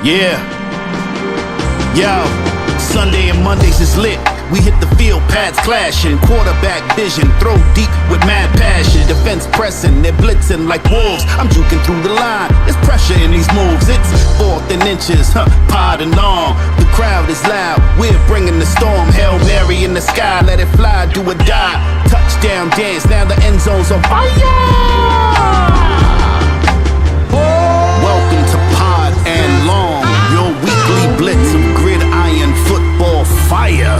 Yeah, yo, Sunday and Mondays is lit. We hit the field, pads clashing, quarterback vision, throw deep with mad passion. Defense pressing, they're blitzing like wolves. I'm juking through the line, there's pressure in these moves. It's 4th and inches, pod and long. The crowd is loud, we're bringing the storm. Hail Mary in the sky, let it fly, do or die. Touchdown dance, now the end zone's on fire. Welcome to Pod and Long, your weekly blitz of gridiron football fire.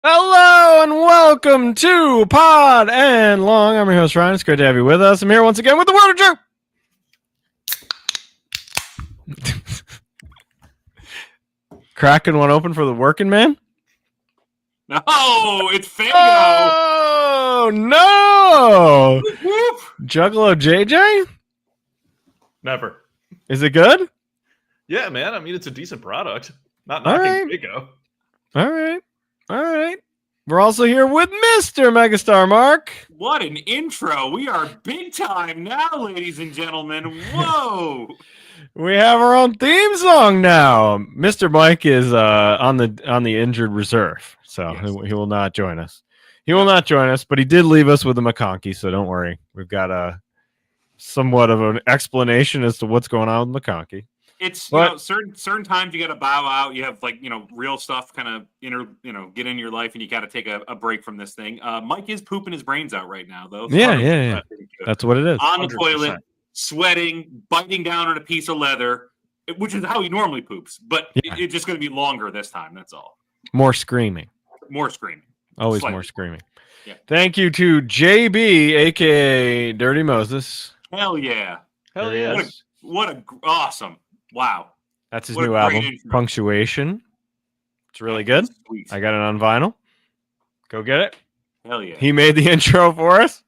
Hello and welcome to Pod and Long. I'm your host, Ryan. It's great to have you with us. I'm here once again with the word of truth. Cracking one open for the working man? No, it's Fango. Oh, no. Juggalo JJ? Never. Is it good? Yeah, man. I mean, it's a decent product. Not All knocking right. Fago. All right. We're also here with Mr. Megastar Mark. What an intro. We are big time now, ladies and gentlemen. Whoa. We have our own theme song now. Mr. Mike is on the injured reserve, so Yes. he will not join us. He will not join us, but he did leave us with a McConkey, so don't worry. We've got a somewhat of an explanation as to what's going on with McConkey. It's But- certain times you got to bow out. You have real stuff kind of get in your life, and you got to take a break from this thing. Mike is pooping his brains out right now, though. So Yeah. That's what it is. on the 100%. toilet, sweating, biting down on a piece of leather, which is how he normally poops. But Yeah. it's just going to be longer this time. That's all. More screaming. More screaming. Always Slightly. more screaming. Yeah. Thank you to JB, aka Dirty Moses. Hell yeah. Hell There he yeah. is. Awesome. Wow. That's his What a new great album, intro. Punctuation. It's really good. Sweet. I got it on vinyl. Go get it. Hell yeah. He made the intro for us.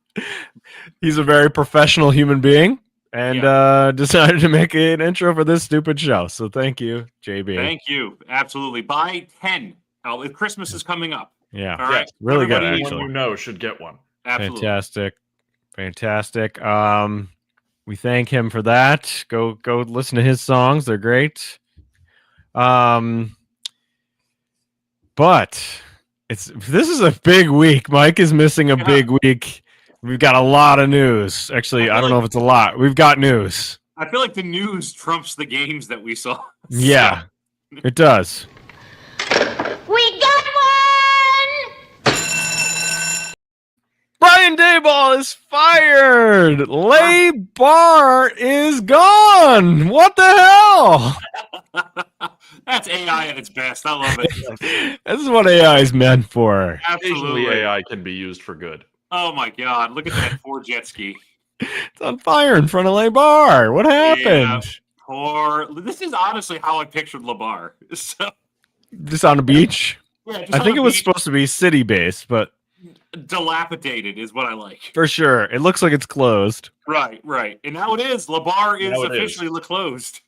He's a very professional human being and decided to make an intro for this stupid show. So thank you, JB. Thank you. Absolutely. Buy 10. Christmas is coming up. Yeah, All right. really good, Everybody- actually. Anyone you know should get one. Absolutely. Fantastic. We thank him for that. Go listen to his songs. They're great. But this is a big week. Mike is missing a big week. We've got a lot of news. Actually, I don't know if it's a lot. We've got news. I feel like the news trumps the games that we saw. Yeah, it does. We got one! Brian Daboll is fired. Lay Bar is gone. What the hell? That's AI at its best. I love it. This is what AI is meant for. Absolutely. Occasionally, AI can be used for good. Oh my God. Look at that poor jet ski. It's on fire in front of Lay Bar. What happened? This is honestly how I pictured LeBar. So, Just on a beach? yeah, just I on think a it was beach, supposed to be city-based, but dilapidated is what I like. for sure. It looks like it's closed. Right. And now it is. LeBar is Now it is. officially closed.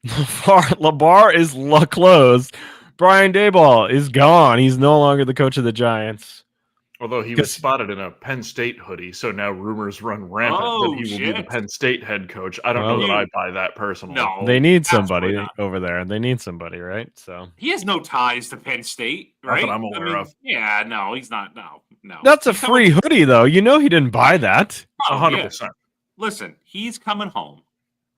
LeBar is closed. Brian Daboll is gone. He's no longer the coach of the Giants. Although he was Because- spotted in a Penn State hoodie, so now rumors run rampant Oh, that he will be the shit. Penn State head coach. I don't Well, know that I buy that personally. No. They need absolutely somebody not. over there. They need somebody, right? So He has no ties to Penn State, Not right? that I'm aware of. Yeah, no, he's not. No. that's a He's coming- free hoodie, though. You know he didn't buy that. Oh, 100%. yeah. Listen, he's coming home.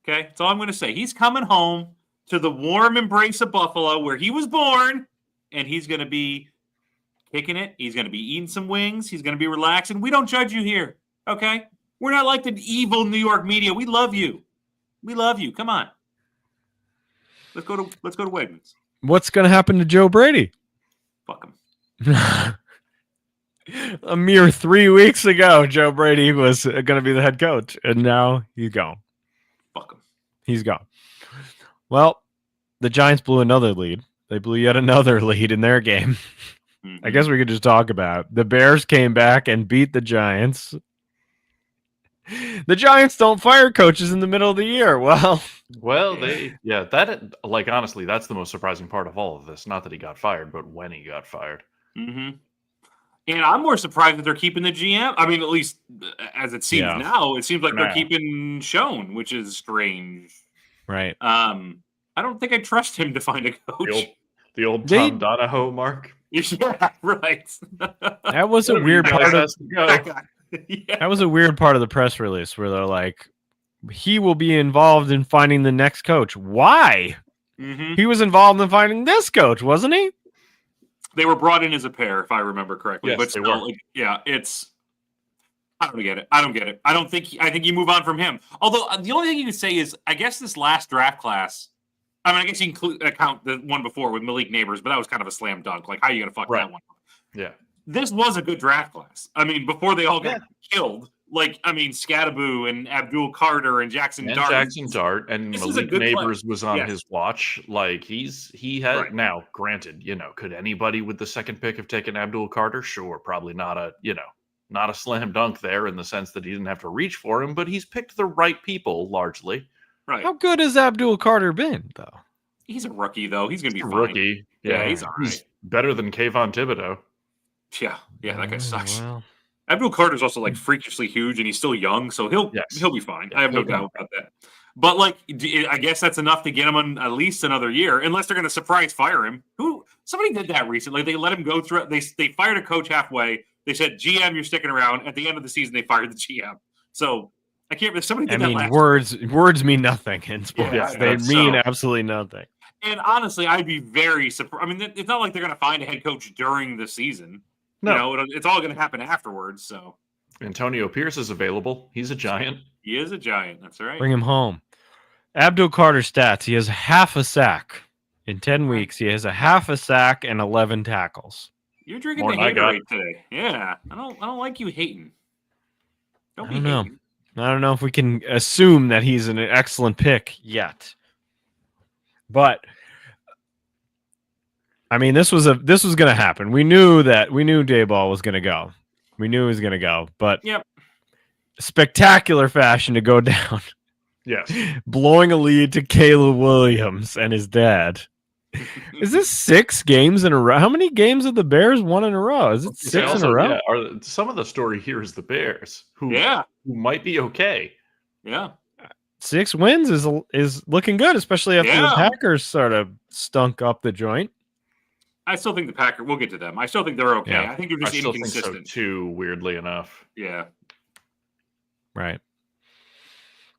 Okay, that's all I'm going to say. He's coming home to the warm embrace of Buffalo, where he was born, and he's going to be kicking it. He's going to be eating some wings. He's going to be relaxing. We don't judge you here. Okay, we're not like the evil New York media. We love you. We love you. Come on. Let's go to Wegmans. What's going to happen to Joe Brady? Fuck him. A mere 3 weeks ago, Joe Brady was going to be the head coach, and now he's gone. Fuck him. He's gone. Well, the Giants blew another lead. They blew yet another lead in their game. I guess we could just talk about it. The Bears came back and beat the Giants. The Giants don't fire coaches in the middle of the year. Well, honestly, that's the most surprising part of all of this. Not that he got fired, but when he got fired. Mm-hmm. And I'm more surprised that they're keeping the GM. I mean, at least as it seems Yeah. now, it seems like For they're now. keeping Schoen, which is strange. Right. I don't think I trust him to find a coach. The old They- Tom Donahoe mark. Yeah, right. That was a One of you weird guys part of has to go. Yeah. that was a weird part of the press release where they're like, he will be involved in finding the next coach. Why? Mhm. He was involved in finding this coach, wasn't he? They were brought in as a pair, if I remember correctly. Yes, but they still, were. like, yeah, it's. I don't get it. I don't get it. I think you move on from him. Although the only thing you can say is, I guess this last draft class. I mean, I guess you can count the one before with Malik Neighbors, but that was kind of a slam dunk. Like, how are you going to fuck Right. that one? Yeah. This was a good draft class. I mean, before they all got killed, like, I mean, Scadaboo and Abdul Carter and Jackson And Dart. Jackson Dart and This is a Malik good play. Neighbors was on Yes. his watch. Like he had Right. now. Granted, could anybody with the second pick have taken Abdul Carter? Sure, probably not a slam dunk there in the sense that he didn't have to reach for him, but he's picked the right people largely. Right. How good has Abdul Carter been, though? He's a rookie, though. He's going to be He's a fine. rookie. Yeah, he's all he's right. better than Kayvon Thibodeau. Yeah, that guy sucks. Well, Abdul Carter's also like freakishly huge, and he's still young, so he'll Yes. be fine. Yeah, I have no he'll be doubt about that. But like, I guess that's enough to get him on at least another year, unless they're going to surprise fire him. Somebody did that recently. They let him go through. They fired a coach halfway. They said, "GM, you're sticking around." At the end of the season, they fired the GM. So I can't. Somebody I did that mean, last. words mean nothing in sports. Yeah, they so- mean absolutely nothing. And honestly, I'd be very surprised. I mean, it's not like they're going to find a head coach during the season. No. It's all going to happen afterwards. So Antonio Pierce is available. He's a giant. he is a giant. That's right. Bring him home. Abdul Carter stats. He has half a sack. In 10 weeks, he has a half a sack and 11 tackles. You're drinking More the than I got. Haterade today. Yeah. I don't like you hating. Don't I be don't know. hating. I don't know if we can assume that he's an excellent pick yet. But I mean, this was going to happen. We knew Dayball was going to go. We knew he was going to go, but Yep. spectacular fashion to go down, Yes. blowing a lead to Caleb Williams and his dad. Is this 6 games in a row? How many games have the Bears won in a row? Is it 6 in a row? Yeah, some of the story here is the Bears, who Yeah. might be okay. Yeah. 6 wins is looking good, especially after the Yeah. Packers sort of stunk up the joint. I still think the Packers, we'll get to them. I still think they're okay. Yeah. I think they're I just still think so inconsistent. too, weirdly enough. Yeah. Right.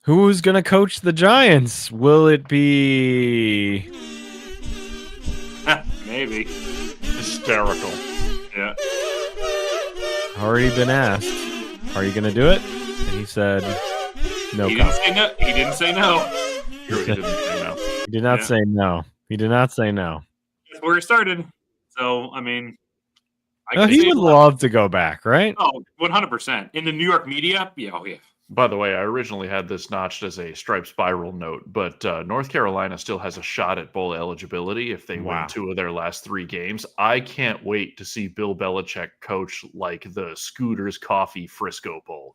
Who's going to coach the Giants? Will it be Maybe. Hysterical. Yeah. already been asked? Are you going to do it? And he said, no He didn't comment. say no. He didn't say no. True, he didn't say no. He did not Yeah. say no. He did not say no. That's where it started. So, I mean, No, can he say would a lot. love to go back, right? Oh, 100%. In the New York media? Yeah, oh, yeah. By the way, I originally had this notched as a stripe spiral note, but North Carolina still has a shot at bowl eligibility if they Wow. win 2 of their last 3 games. I can't wait to see Bill Belichick coach like the Scooters Coffee Frisco Bowl.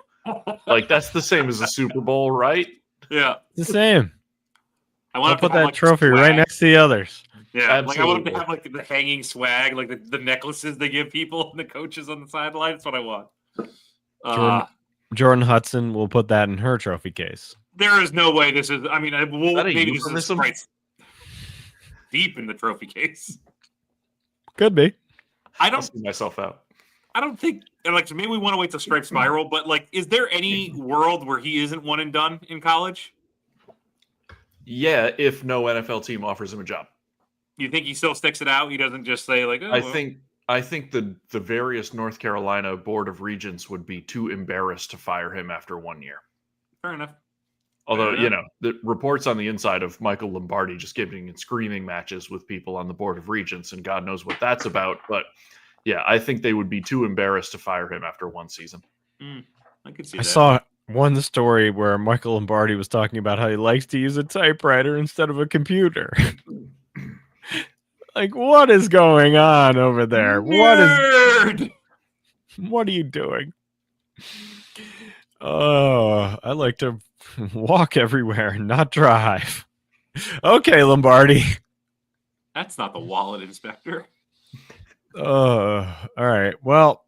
Like that's the same as a Super Bowl, right? Yeah. It's the same. I I'll want put that trophy right next. next to the others. Yeah, like I want them to Absolutely. have like the hanging swag, like the necklaces they give people and the coaches on the sideline. That's what I want. Jordan Hudson will put that in her trophy case. There is no way this is. I mean, that a maybe this is euphemism? right deep in the trophy case. Could be. I I'll don't. see myself out. I don't think. Like, maybe we want to wait till Stripe Spiral, but like, is there any world where he isn't one and done in college? Yeah, if no NFL team offers him a job. You think he still sticks it out? He doesn't just say like, oh, I well. think the various North Carolina Board of Regents would be too embarrassed to fire him after 1 year. Fair enough. Although, Fair enough. the reports on the inside of Michael Lombardi just getting in screaming matches with people on the Board of Regents, and God knows what that's about. But yeah, I think they would be too embarrassed to fire him after 1 season. I could see I that. saw one story where Michael Lombardi was talking about how he likes to use a typewriter instead of a computer. Like, what is going on over there? Nerd! What are you doing? Oh, I like to walk everywhere and not drive. Okay, Lombardi. That's not the wallet inspector. All right. Well,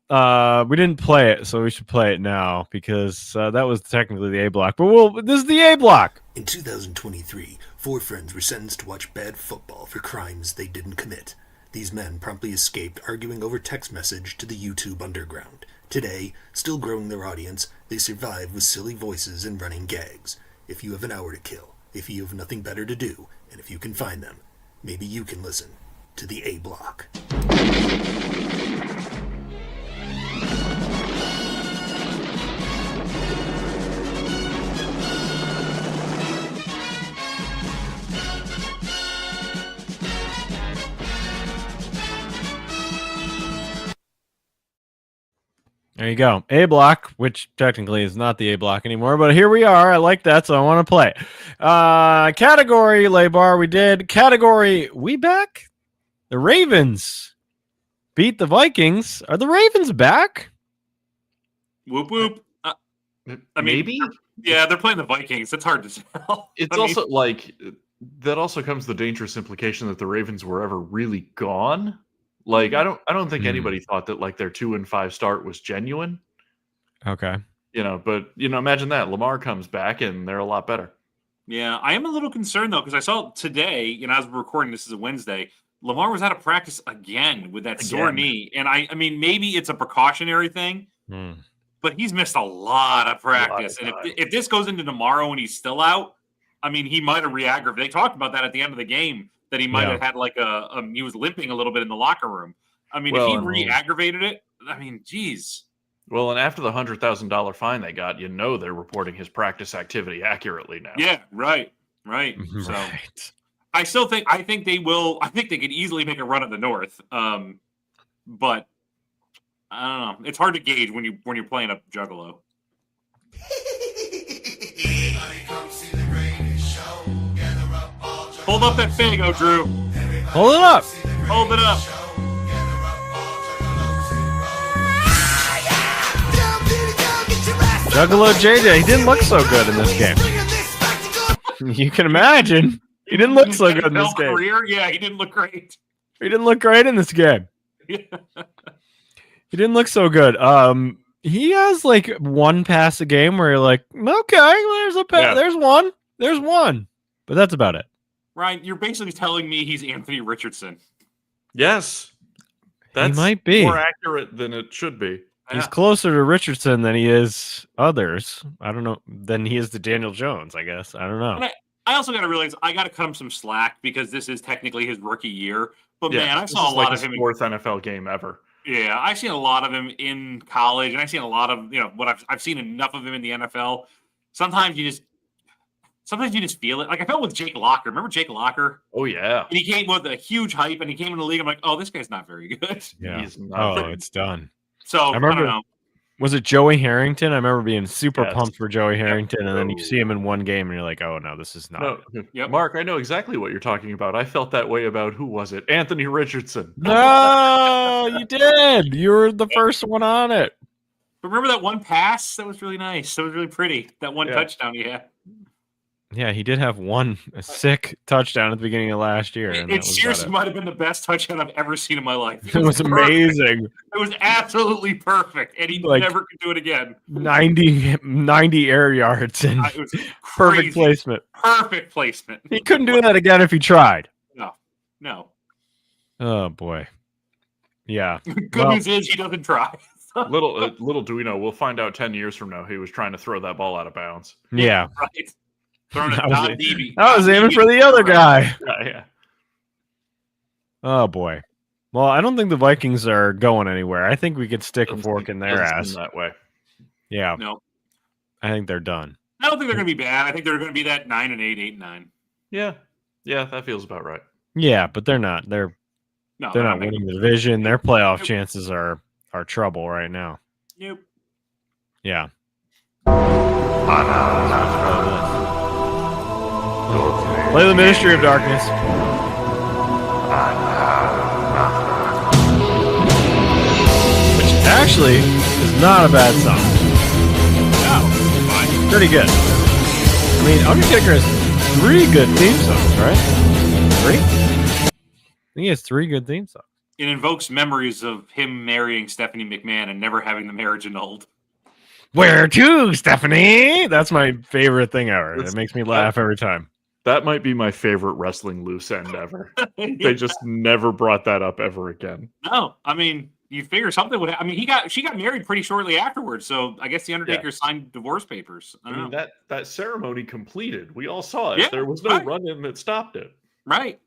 we didn't play it, so we should play it now because that was technically the A block. But this is the A block. In 2023, 4 friends were sentenced to watch bad football for crimes they didn't commit. These men promptly escaped, arguing over text message to the YouTube underground. Today, still growing their audience, they survive with silly voices and running gags. If you have an hour to kill, if you have nothing better to do, and if you can find them, maybe you can listen to the A block. There you go. A block, which technically is not the A block anymore, but here we are. I like that, so I want to play. Category, Laybar, we did. Category, we back? The Ravens beat the Vikings. Are the Ravens back? Whoop whoop. I mean, Maybe. Yeah, they're playing the Vikings. It's hard to tell. It's also like that. Also comes the dangerous implication that the Ravens were ever really gone. Like I don't think anybody thought that like their 2-5 start was genuine. Okay. But imagine that Lamar comes back and they're a lot better. Yeah, I am a little concerned though because I saw today, as we're recording, this is a Wednesday. Lamar was out of practice again with that sore knee, and I mean maybe it's a precautionary thing, but he's missed a lot of practice. And if this goes into tomorrow and he's still out, I mean he might have re-aggravated. They talked about that at the end of the game. That he might have had like he was limping a little bit in the locker room. I mean, if he re-aggravated it, I mean, geez. Well, and after the $100,000 fine they got, they're reporting his practice activity accurately now. Yeah, right. So I think they will. I think they could easily make a run at the North. But I don't know. It's hard to gauge when you're playing a juggalo. Hold up that Fago, Drew. Hold it up. Hold it up. Juggalo JJ, he didn't look so good in this game. You can imagine. He didn't look so good in this game. Yeah, he didn't look great. He didn't look great in this game. He didn't look so good. He has like one pass a game where you're like, okay, there's a pass. Yeah. There's one. But that's about it. Ryan, you're basically telling me he's Anthony Richardson. Yes. He might be more accurate than it should be. He's closer to Richardson than he is others. I don't know. Than he is to Daniel Jones, I guess. I don't know. And I also got to realize I got to cut him some slack because this is technically his rookie year. But man, I saw a lot of him. Fourth NFL game ever. Yeah, I've seen a lot of him in college, and I've seen a lot of what I've seen enough of him in the NFL. Sometimes you just feel it. Like I felt with Jake Locker. Remember Jake Locker? Oh yeah. And he came with a huge hype, and he came in the league. I'm like, oh, this guy's not very good. Yeah. He's not it's done. So I don't know. Was it Joey Harrington? I remember being super pumped for Joey Harrington, and then you see him in one game, and you're like, "Oh no, this is not." No. Yep. Mark, I know exactly what you're talking about. I felt that way about who was it? Anthony Richardson. No, you did. You were the first one on it. But remember that one pass? That was really nice. That was really pretty. That one touchdown he had. Yeah, he did have a sick touchdown at the beginning of last year. It seriously might have been the best touchdown I've ever seen in my life. It was amazing. It was absolutely perfect, and he never could do it again. 90 air yards and it was perfect placement. Perfect placement. He couldn't do that again if he tried. No. Oh, boy. Yeah. Good news is he doesn't try. Little do we know, we'll find out 10 years from now he was trying to throw that ball out of bounds. Yeah. Right. I was aiming for the other guy. Yeah. Oh boy. Well, I don't think the Vikings are going anywhere. I think we could stick a fork in their ass that way. Yeah. No. I think they're done. I don't think they're going to be bad. I think they're going to be that 9-8, 8-9. Yeah. Yeah, that feels about right. Yeah, but they're not. They're not winning the division. Their playoff chances are trouble right now. Yep. Yeah. Play the Ministry of Darkness. Which actually is not a bad song. No, fine. Pretty good. I mean, Undertaker has 3 good theme songs, right? 3? I think he has 3 good theme songs. it invokes memories of him marrying Stephanie McMahon and never having the marriage annulled. Where to, Stephanie? That's my favorite thing ever. That's- It makes me laugh every time. That might be my favorite wrestling loose end ever. They just never brought that up ever again. No, I mean, you figure something would. I mean, she got married pretty shortly afterwards, so I guess the Undertaker signed divorce papers. I don't know. That ceremony completed. We all saw it. Yeah, there was no right. run-in that stopped it. Right,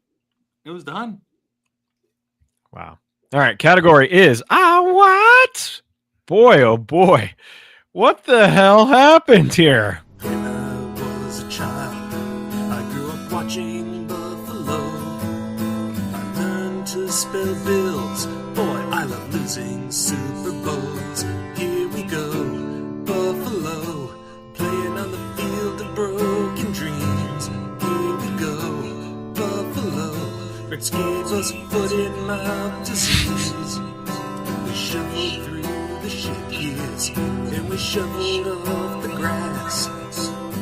it was done. Wow. All right. Category is what? Boy, oh boy. What the hell happened here? When I was a child, I grew up watching Buffalo. I learned to spell bills. Boy, I love losing Super Bowls. Here we go, Buffalo, playing on the field of broken dreams. Here we go, Buffalo, Rex gave us foot in mouth disease. We shuffled through the shit years, and we shoveled off the grass.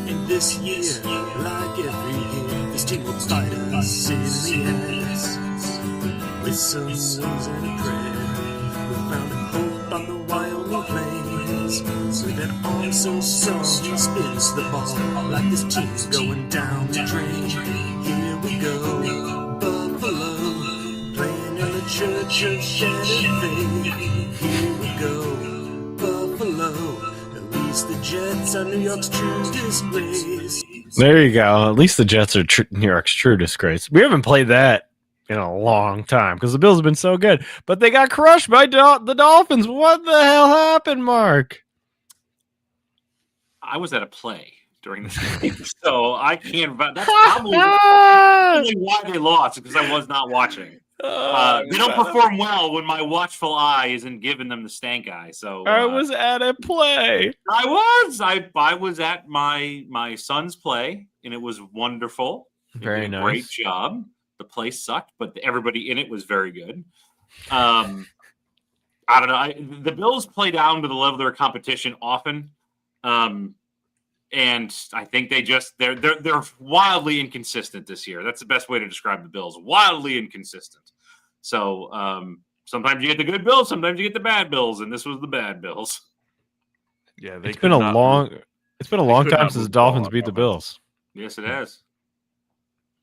And this year, like every year, this team will bite us in the ass. With some wings and a prayer, we found hope on the Wyoming plains. With an arm so strong, he spins the ball like this team's going down the drain. Here we go, Buffalo, playing in the church of Santa Fe. Here we go, Buffalo. At least the Jets are New York's true disgrace. There you go. At least the Jets are New York's true disgrace. We haven't played that in a long time because the Bills have been so good, but they got crushed by the Dolphins. What the hell happened, Mark? I was at a play during this game, so I can't. That's probably why they lost, because I was not watching. They don't perform well when my watchful eye isn't giving them the stank eye. So I was at a play. I was at my son's play, and it was wonderful. Very They did a nice. Great job. The play sucked, but everybody in it was very good. I don't know. The Bills play down to the level of their competition often, and I think they're wildly inconsistent this year. That's the best way to describe the Bills. Wildly inconsistent. So sometimes you get the good Bills, sometimes you get the bad Bills, and this was the bad Bills. Yeah, It's been a long could time not since move the the ball Dolphins on beat the offense. Bills. Yes, it has.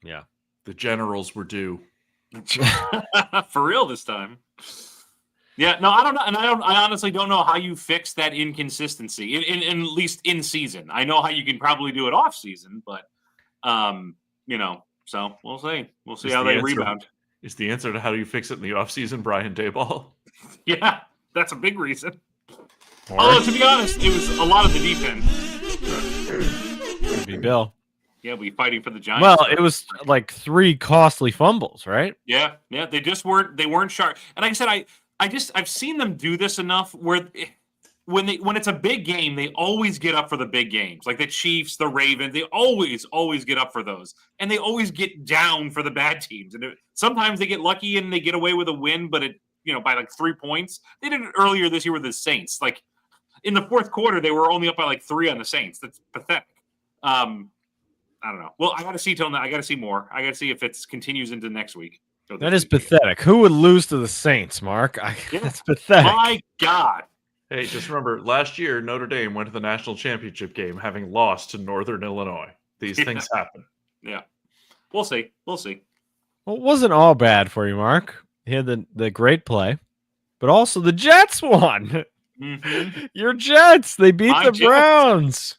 Yeah. The Generals were due. For real this time. Yeah, no, I don't know, and I honestly don't know how you fix that inconsistency. In at least in season, I know how you can probably do it off season, but so we'll see. We'll see Is how the they answer- rebound. Is the answer to how do you fix it in the offseason Brian Dayball? Yeah, that's a big reason. Although to be honest, it was a lot of the defense. Could be Bill. Yeah, we fighting for the Giants. Well, it was like 3 costly fumbles, right? Yeah, they just weren't sharp. And like I said, I've seen them do this enough where when it's a big game, they always get up for the big games. Like the Chiefs, the Ravens, they always get up for those. And they always get down for the bad teams. And sometimes they get lucky and they get away with a win, but by like 3 points. They did it earlier this year with the Saints. Like in the fourth quarter, they were only up by like 3 on the Saints. That's pathetic. I don't know. Well, I got to see I got to see more. I got to see if it continues into next week. That is pathetic. Who would lose to the Saints, Mark? That's pathetic. My God. Hey, just remember, last year Notre Dame went to the national championship game having lost to Northern Illinois. These things happen. Yeah. We'll see. We'll see. Well, it wasn't all bad for you, Mark. You had the great play, but also the Jets won. Mm-hmm. Your Jets, they beat My the Jets. Browns.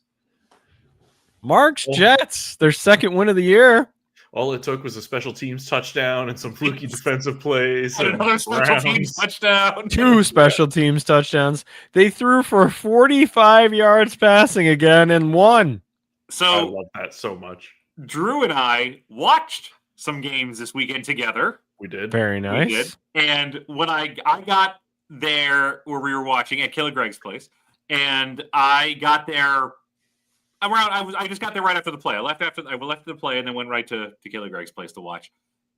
Mark's Jets, their second win of the year. All it took was a special teams touchdown and some fluky defensive plays. And and another special teams Browns. touchdown. 2 special teams touchdowns. They threw for 45 yards passing again and won. I So love that so much. Drew and I watched some games this weekend together. We did. Very We nice. did. And when I got there where we were watching at Killer Greg's place, and I got there around. I just got there right after the play. I left the play and then went right to Killer Greg's place to watch.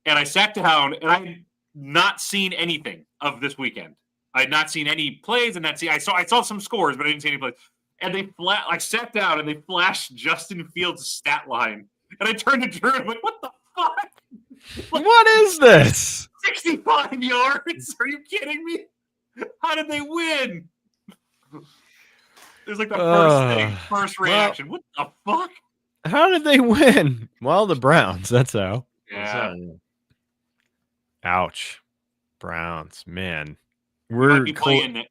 And I sat down and I had not seen anything of this weekend. I had not seen any plays and I saw some scores, but I didn't see any plays. And I sat down and they flashed Justin Fields' stat line. And I turned to Drew and I'm like, what the fuck? What is this? 65 yards. Are you kidding me? How did they win? There's like the first thing, first reaction. What the fuck? How did they win? Well, the Browns. That's how. Yeah. Ouch. Browns, man. We might We're be playing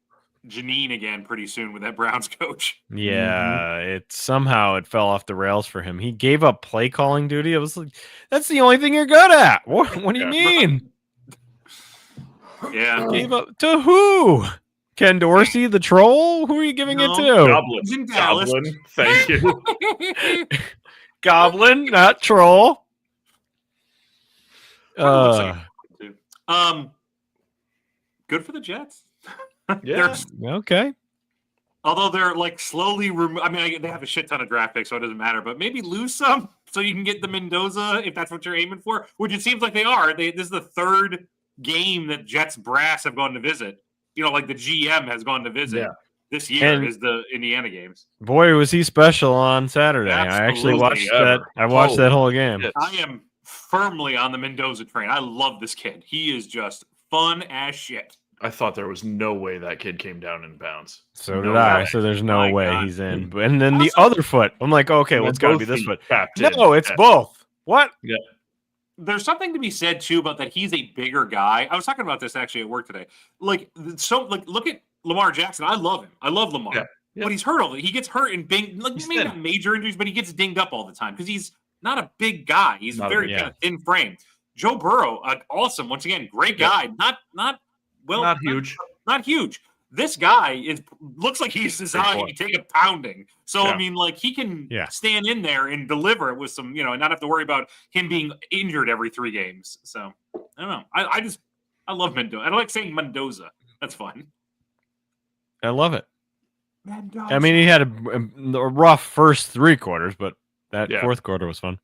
Janine again pretty soon with that Browns coach. Yeah, it fell off the rails for him. He gave up play calling duty. I was like, that's the only thing you're good at. What do you mean? Yeah. Gave up to who? Ken Dorsey, the troll? Who are you giving it to? He's in Dallas. Goblin. Thank you. Goblin, not troll. Looks like good for the Jets. Yeah. Okay. Although they're like slowly they have a shit ton of draft picks, so it doesn't matter. But maybe lose some so you can get the Mendoza if that's what you're aiming for, which it seems like they are. This is the third game that Jets brass have gone to visit. You know, like the GM has gone to visit. Yeah. This year And- is the Indiana games. Boy, was he special on Saturday. I actually Absolutely. watched that. I watched that whole game. shit. I am firmly on the Mendoza train. I love this kid. He is just fun as shit. I thought there was no way that kid came down in bounds. So No did I. way. So there's no My way God. he's in. And then the other foot. I'm like, okay, well, it's got to be this foot. Captain. No, it's both. What? There's something to be said too about that he's a bigger guy. I was talking about this actually at work today. Look at Lamar Jackson. I love him. I love Lamar. Yeah. Yeah. But he's hurt all. He gets hurt and maybe thin. not major injuries, but he gets dinged up all the time because he's not a big guy. He's Not a very big- kind of thin frame. Joe Burrow, awesome. Once again, great guy. Not huge. Not huge. This guy looks like he's designed to take a pounding. So Yeah. I mean, like he can Yeah. stand in there and deliver it with some, and not have to worry about him being injured every 3 games. So I don't know. I love Mendoza. I like saying Mendoza. That's fun. I love it. Mendoza. I mean, he had a rough first 3 quarters, but that Yeah. fourth quarter was fun.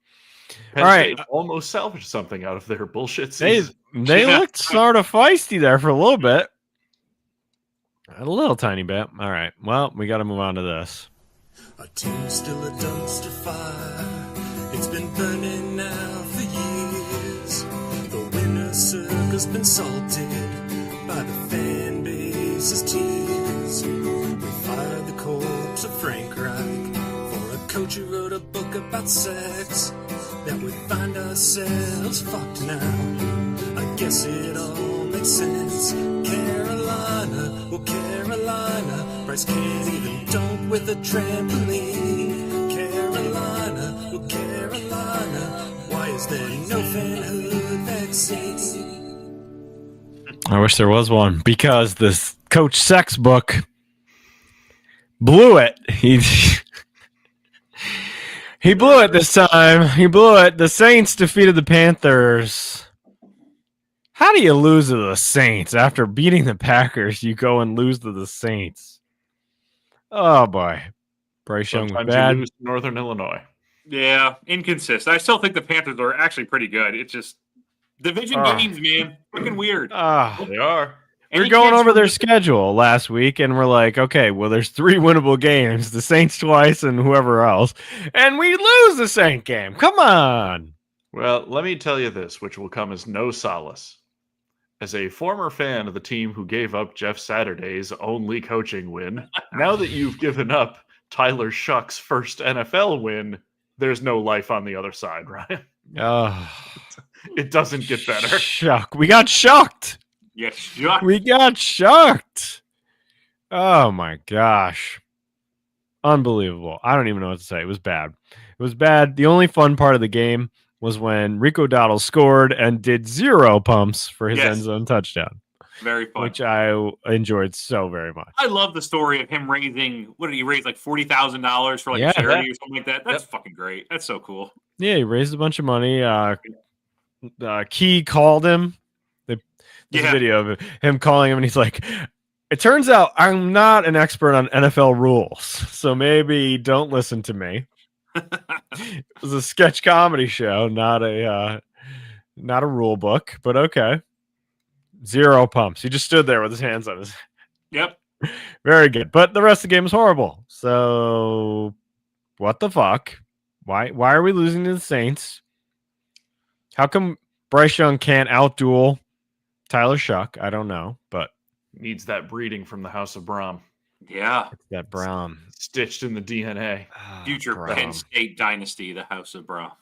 Penn All right. State almost salvaged something out of their bullshit They season. they looked sort of feisty there for a little bit. A little tiny bit. All right. Well, we got to move on to this. Our team's still a dumpster fire. It's been burning now for years. The winner's circle's been salted by the fan base's tears. We fired the corpse of Frank Reich for a coach who wrote a book about sex. That we find ourselves fucked now. I guess it all makes sense. Carolina, oh Carolina, Bryce can't even dunk with a trampoline. Carolina, oh Carolina, why is there no fanhood vaccine? I wish there was one because this Coach Sex book blew it. He blew it this time. He blew it. The Saints defeated the Panthers. How do you lose to the Saints after beating the Packers? You go and lose to the Saints. Oh boy, Bryce Young was Sometimes bad. you lose to Northern Illinois. Yeah, inconsistent. I still think the Panthers are actually pretty good. It's just division games, man. Fucking weird. They are. We're Any going kids over from their the- schedule last week, and we're like, okay, well, there's 3 winnable games, the Saints twice and whoever else, and we lose the Saint game. Come on. Well, let me tell you this, which will come as no solace. As a former fan of the team who gave up Jeff Saturday's only coaching win, now that you've given up Tyler Shuck's first NFL win, there's no life on the other side, Ryan. It doesn't get better. Shuck. We got shocked. Yes, We got shocked. Oh my gosh. Unbelievable. I don't even know what to say. It was bad. It was bad. The only fun part of the game was when Rico Dowdle scored and did 0 pumps for his Yes. end zone touchdown, very fun. which I enjoyed so very much. I love the story of him raising. What did he raise? Like $40,000 for like Yeah, a charity or something like that. That's fucking great. That's so cool. Yeah, he raised a bunch of money. Key called him. There's a Yeah. video of him calling him, and he's like, it turns out I'm not an expert on NFL rules, so maybe don't listen to me. It was a sketch comedy show, not a rule book, but okay. 0 pumps. He just stood there with his hands on his. Yep. Very good, but the rest of the game was horrible. So, what the fuck? Why are we losing to the Saints? How come Bryce Young can't outduel Tyler Shuck. I don't know, but Needs that breeding from the House of Brahm. Yeah. it's that Brown. Stitched in the DNA. Future Braum. Penn State dynasty, the House of Braum.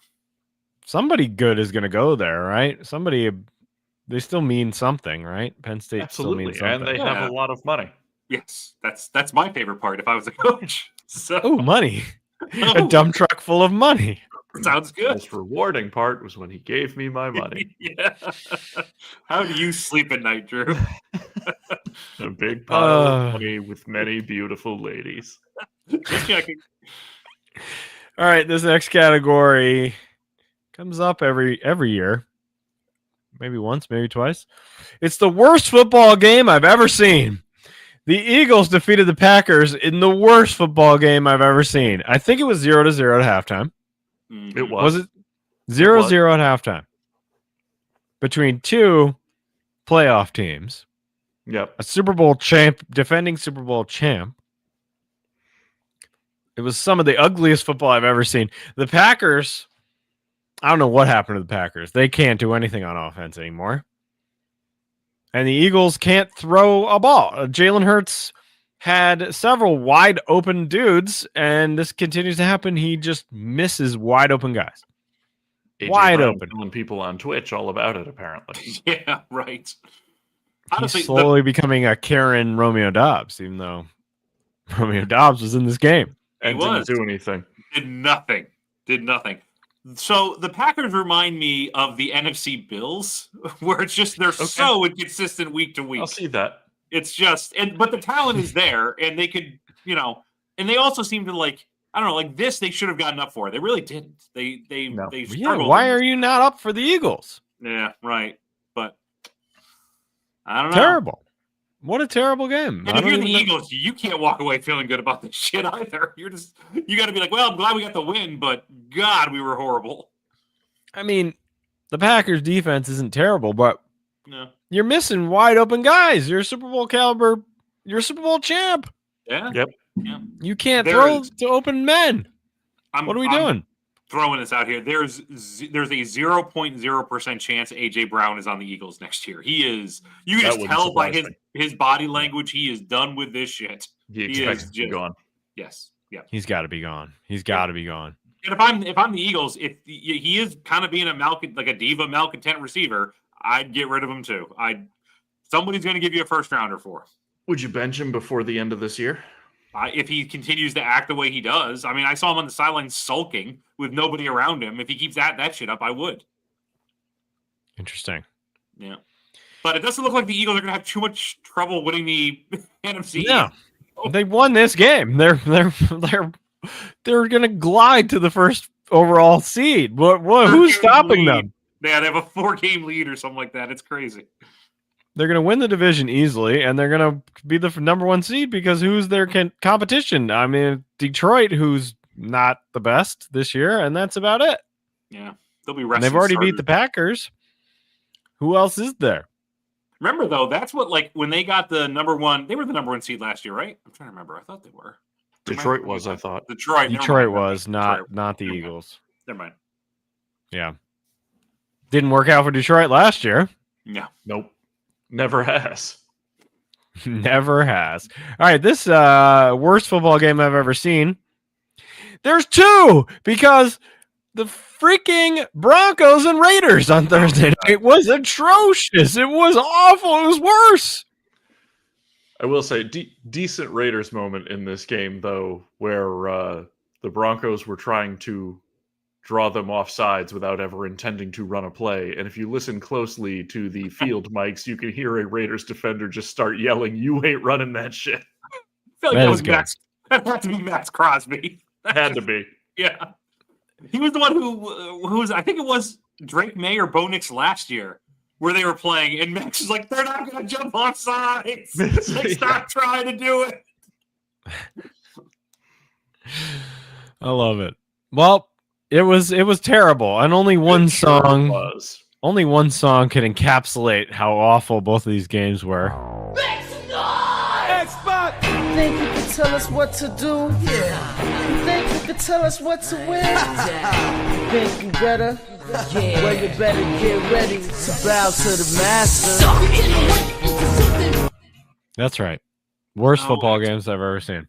Somebody good is going to go there, right? Somebody, they still mean something, right? Penn State still means Absolutely. something. And they have a lot of money. Yes, that's my favorite part. If I was a coach, so Oh, money. A Oh, dump truck full of money. sounds The good. most rewarding part was when he gave me my money. Yeah. How do you sleep at night, Drew? A big pile Uh. of money with many beautiful ladies. Just checking. All right, this next category comes up every year. Maybe once, maybe twice. It's the worst football game I've ever seen. The Eagles defeated the Packers in the worst football game I've ever seen. I think it was 0-0 at halftime. It Was was. it 0-0 at halftime? Between two playoff teams, Yep. a Super Bowl champ, defending Super Bowl champ. It was some of the ugliest football I've ever seen. The Packers, I don't know what happened to the Packers. They can't do anything on offense anymore. And the Eagles can't throw a ball. Jalen Hurts had several wide open dudes, and this continues to happen. He just misses wide open guys. AJ Wide Brown open. telling people on Twitch all about it, apparently. Yeah, right. He's Honestly, slowly becoming a Karen Romeo Dobbs, even though Romeo Dobbs was in this game. And was. didn't do anything. did nothing. Did nothing. So the Packers remind me of the NFC Bills, where it's just they're so inconsistent week to week. I'll see that. It's just, but the talent is there, and they could, and they also seem to like, I don't know, like this they should have gotten up for. They really didn't. They No. they Yeah, struggled. why are you not up for the Eagles? Yeah, right. But I don't know. Terrible. What a terrible game. And I if don't you're the even know- Eagles, you can't walk away feeling good about this shit either. You got to be like, well, I'm glad we got the win, but God, we were horrible. I mean, the Packers defense isn't terrible, but No. you're missing wide open guys. You're a Super Bowl caliber. You're a Super Bowl champ. Yeah. Yep. Yeah. You can't There throw is- to open men. What are we doing? Throwing this out here. There's a 0.0% chance AJ Brown is on the Eagles next year. He is. You can That just wouldn't tell by surprise his body language. He is done with this shit. He He expects is to be just- gone. Yes. Yeah. He's got to be gone. He's got to be gone. And if I'm the Eagles, if he is kind of being like a diva malcontent receiver, I'd get rid of him too. Somebody's going to give you a first rounder for him. Would you bench him before the end of this year? If he continues to act the way he does. I mean, I saw him on the sideline sulking with nobody around him. If he keeps that shit up, I would. Interesting. Yeah. But it doesn't look like the Eagles are going to have too much trouble winning the NFC. Yeah. They won this game. They're going to glide to the first overall seed. Who's stopping them? Yeah, they have a 4-game lead or something like that. It's crazy. They're going to win the division easily, and they're going to be the number one seed because who's their competition? I mean, Detroit, who's not the best this year, and that's about it. Yeah. They'll be And resting they've already beat starters. the Packers. Who else is there? Remember, though, that's what, like, when they got the number one, they were the number one seed last year, right? I'm trying to remember. I thought they were. Detroit was, I thought. Detroit. never Detroit mind. was not the Never mind. Eagles. Never mind. Yeah. Didn't work out for Detroit last year. Yeah. Nope. Never has. Never has. All right, this worst football game I've ever seen. There's two because the freaking Broncos and Raiders on Thursday night was atrocious. It was awful. It was worse. I will say, decent Raiders moment in this game, though, where the Broncos were trying to draw them off sides without ever intending to run a play. And if you listen closely to the field mics, you can hear a Raiders defender just start yelling, "You ain't running that shit." I feel like That that is was good. Max. That had to be Max Crosby. Had to be. Yeah. He was the one who was, I think it was Drake May or Bo Nix last year where they were playing. And Max was like, they're not going to jump off sides. Like, stop trying to do it. I love it. Well, it was terrible. And only one It sure song was. can encapsulate how awful both of these games were. You think you can tell us what to do? Yeah. You think you can tell us what to win? You think you better Yeah, well, you better get ready to bow to the master. That's right. Worst Oh, football it's- games I've ever seen.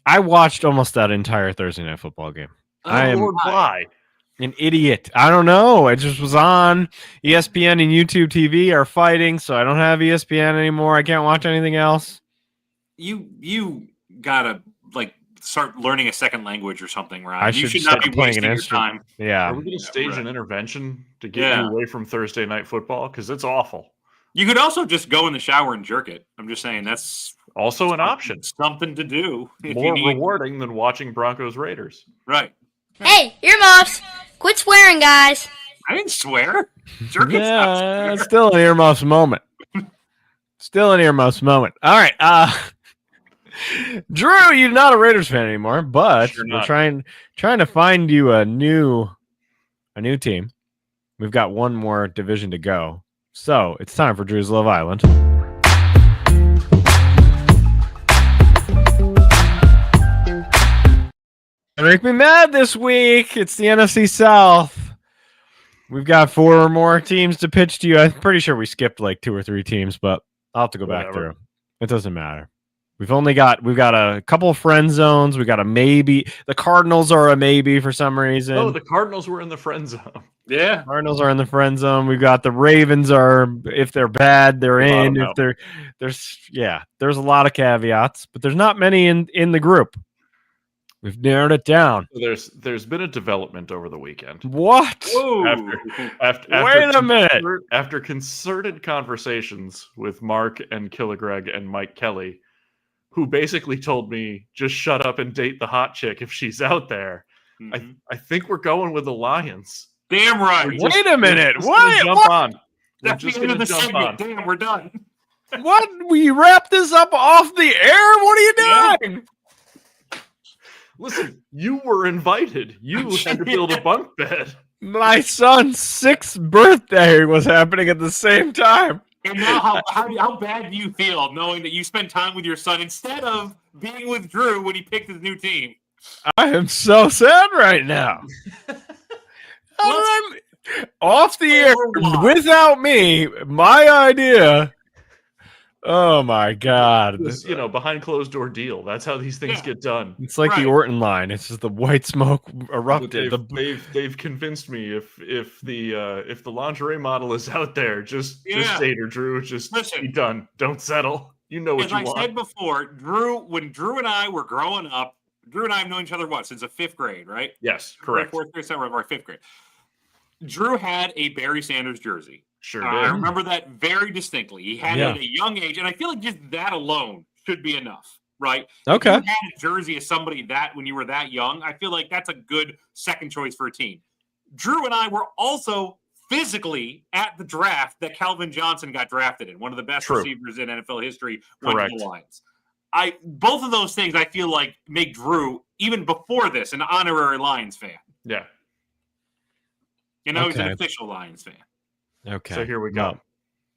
I watched almost that entire Thursday night football game. I am Lord, why? an idiot. I don't know. It just was on. ESPN and YouTube TV are fighting, so I don't have ESPN anymore. I can't watch anything else. You gotta like start learning a second language or something, Ryan. I You should should not start be playing wasting an your instrument. time. Yeah. Are we going to stage right. an intervention to get Yeah. you away from Thursday night football? Because it's awful. You could also just go in the shower and jerk it. I'm just saying that's Also an option. something to do. If More you need, rewarding than watching Broncos Raiders. right? Hey, earmuffs! Quit swearing, guys. I didn't swear. Jerk it's not Yeah, swear. it's still an earmuffs moment. Still an earmuffs moment. All right. Drew, you're not a Raiders fan anymore, but Sure we're not. trying to find you a new team. We've got one more division to go. So it's time for Drew's Love Island. Make me mad this week. It's the NFC South. We've got 4 or more teams to pitch to you. I'm pretty sure we skipped like 2 or 3 teams, but I'll have to go back Whatever. through. It doesn't matter. We've got a couple of friend zones. We got a maybe. The Cardinals are a maybe for some reason. Oh, the Cardinals were in the friend zone. Yeah. Cardinals are in the friend zone. We've got the Ravens are, if they're bad, they're in. Bottom If they're there's a lot of caveats, but there's not many in the group. We've narrowed it down. There's been a development over the weekend. What? Whoa. After Wait a minute. After concerted conversations with Mark and Killigreg and Mike Kelly, who basically told me just shut up and date the hot chick if she's out there. Mhm. I think we're going with the Lions. Damn right. Wait a minute. We're just gonna What? jump What? on. We're That's just the end going of to the jump on. segment. Damn, we're done. What? We wrap this up off the air? What are you Yeah. doing? Listen, you were invited. You had to build a bunk bed. My son's 6th birthday was happening at the same time. And now, how bad do you feel knowing that you spent time with your son instead of being with Drew when he picked his new team? I am so sad right now. I'm off the air without me. My idea. Oh my God. This, behind closed door deal. That's how these things Yeah. get done. It's like the Right. Orton line. It's just the white smoke But erupted. they've convinced me if the lingerie model is out there, just Yeah. date her, Drew. Just Listen. be done. Don't settle. You know what As you I want. said before, when Drew and I were growing up, Drew and I have known each other since the 5th grade, right? Yes, correct. 4th grade, 7th, or 5th grade. Drew had a Barry Sanders jersey. Sure I did. remember that very distinctly. He had it at a young age, and I feel like just that alone should be enough, right? Okay. If you had a jersey as somebody that when you were that young, I feel like that's a good second choice for a team. Drew and I were also physically at the draft that Calvin Johnson got drafted in, one of the best True. receivers in NFL history, went to Correct. the Lions. Both of those things I feel like make Drew, even before this, an honorary Lions fan. Yeah. He's an Okay. official Lions fan. Okay. So here we go. Well,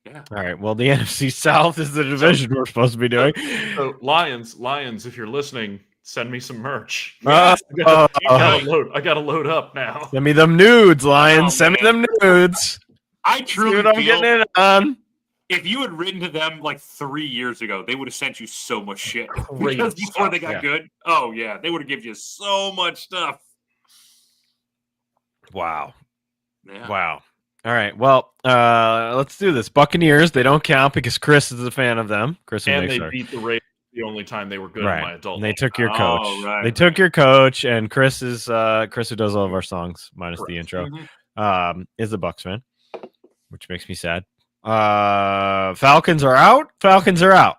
Yeah. all right. Well, the NFC South is the division we're supposed to be doing. So Lions, if you're listening, send me some merch. Uh, I gotta load up now. Send me them nudes, Lions. Oh, Send me man. them nudes. I See truly what I'm feel getting in on. if you had written to them like 3 years ago, they would have sent you so much shit. Great Because before they got yeah. good, oh yeah, they would have given you so much stuff. Wow. Yeah. Wow. All right. Well, let's do this. Buccaneers, they don't count because Chris is a fan of them. Chris will And make they sure. beat the Raiders the only time they were good in my Right. adult And they life. took your Oh, coach. right, They took your coach, and Chris is Chris who does all of our songs minus the Correct. intro. Mhm. Is a Bucks fan, which makes me sad. Falcons are out. Falcons are out.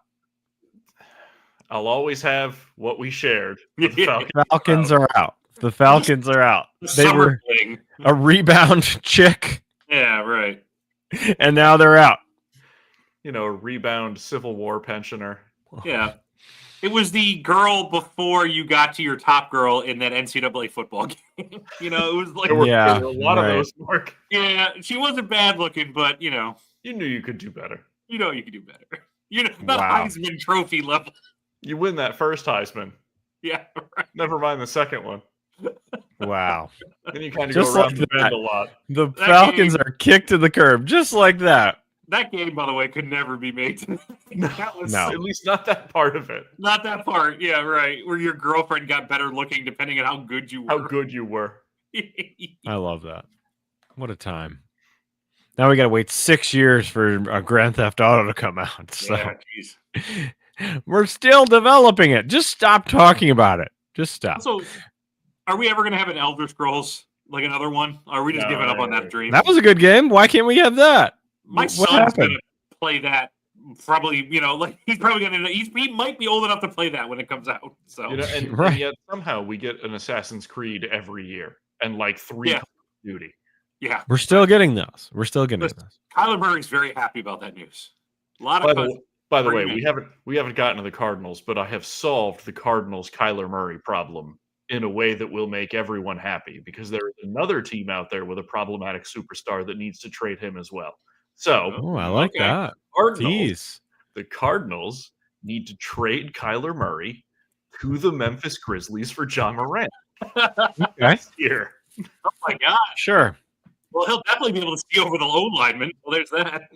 I'll always have what we shared. with the Falcons. Falcons are out. The Falcons are out. The They summer were thing. a rebound chick, Yeah, right. and now they're out. A rebound Civil War pensioner. Yeah. It was the girl before you got to your top girl in that NCAA football game. It was like, There were, Yeah, there were a lot right. of those, Mark. yeah, she wasn't bad looking, but You knew you could do better. you could do better. Not Wow. Heisman Trophy level. You win that first Heisman. Yeah, right. Never mind the second one. Wow. Then you kind of Just go around like the bend that. a lot. The Falcons are kicked to the curb, just like that. That game, by the way, could never be made. That was No. At least not that part of it. not that part. Yeah, right. Where your girlfriend got better looking depending on how good you were. How good you were. I love that. What a time. Now we got to wait 6 years for a Grand Theft Auto to come out. So Yeah, jeez. we're still developing it. Just stop talking about it. Just stop. So, are we ever going to have an Elder Scrolls, like another one? Or are we just No, giving up on that dream? That was a good game. Why can't we have that? My What son's happened? going to play that. Probably, like he's probably going to. He might be old enough to play that when it comes out. So, And Right. yet somehow we get an Assassin's Creed every year and like 3 Yeah. Call of Duty. yeah, We're still getting those. We're still getting Listen, those. Kyler Murray's very happy about that news. A lot By of the, by the way, Bring we haven't gotten to the Cardinals, but I have solved the Cardinals Kyler Murray problem in a way that will make everyone happy because there is another team out there with a problematic superstar that needs to trade him as well. So Oh, I like Okay. that. Cardinals, Jeez. the Cardinals need to trade Kyler Murray to the Memphis Grizzlies for John Morant Okay. here. oh my god! Sure. Well, he'll definitely be able to see over the O lineman. Well, there's that.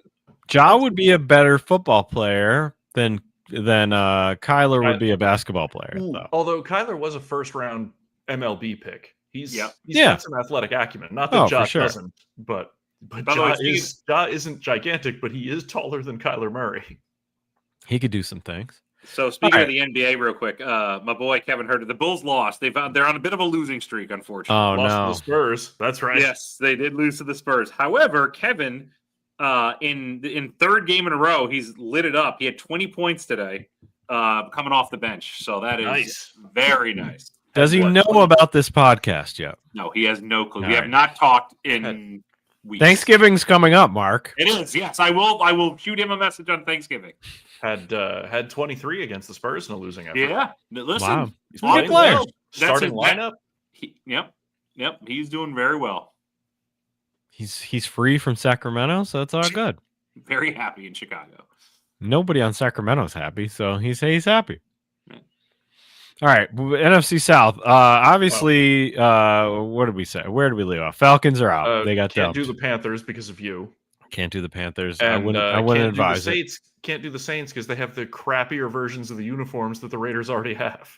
Ja would be a better football player than Kyler would be a basketball player. Though. Although Kyler was a first round MLB pick. He's Yep. he's Yeah. got some athletic acumen. Not that Oh, for Ja sure. doesn't, but By the way, Ja isn't gigantic, but he is taller than Kyler Murray. He could do some things. So speaking All of the NBA, real quick, my boy Kevin Herter, the Bulls lost. They're on a bit of a losing streak, unfortunately. Oh Lost to no. the Spurs. That's right. Yes, they did lose to the Spurs. However, Kevin, in third game in a row, he's lit it up. He had 20 points today, coming off the bench. So that is Nice. very nice. Does he What, know 20? about this podcast yet? No, he has no clue. All We have right. not talked in weeks. Thanksgiving's coming up, Mark. It is. Yes, I will shoot him a message on Thanksgiving. Had 23 against the Spurs in a losing effort. Yeah. Listen, Wow. He's on playing Good player. well. That's Starting it. lineup. Yep. He's doing very well. He's free from Sacramento, so it's all good. Very happy in Chicago. Nobody on Sacramento's happy, so he's happy. Yeah. All right, NFC South. Obviously, what did we say? Where did we leave off? Falcons are out. They got can't dumped. do the Panthers because of you. Can't do the Panthers. And I wouldn't can't do the advise it. Saints. Can't do the Saints because they have the crappier versions of the uniforms that the Raiders already have.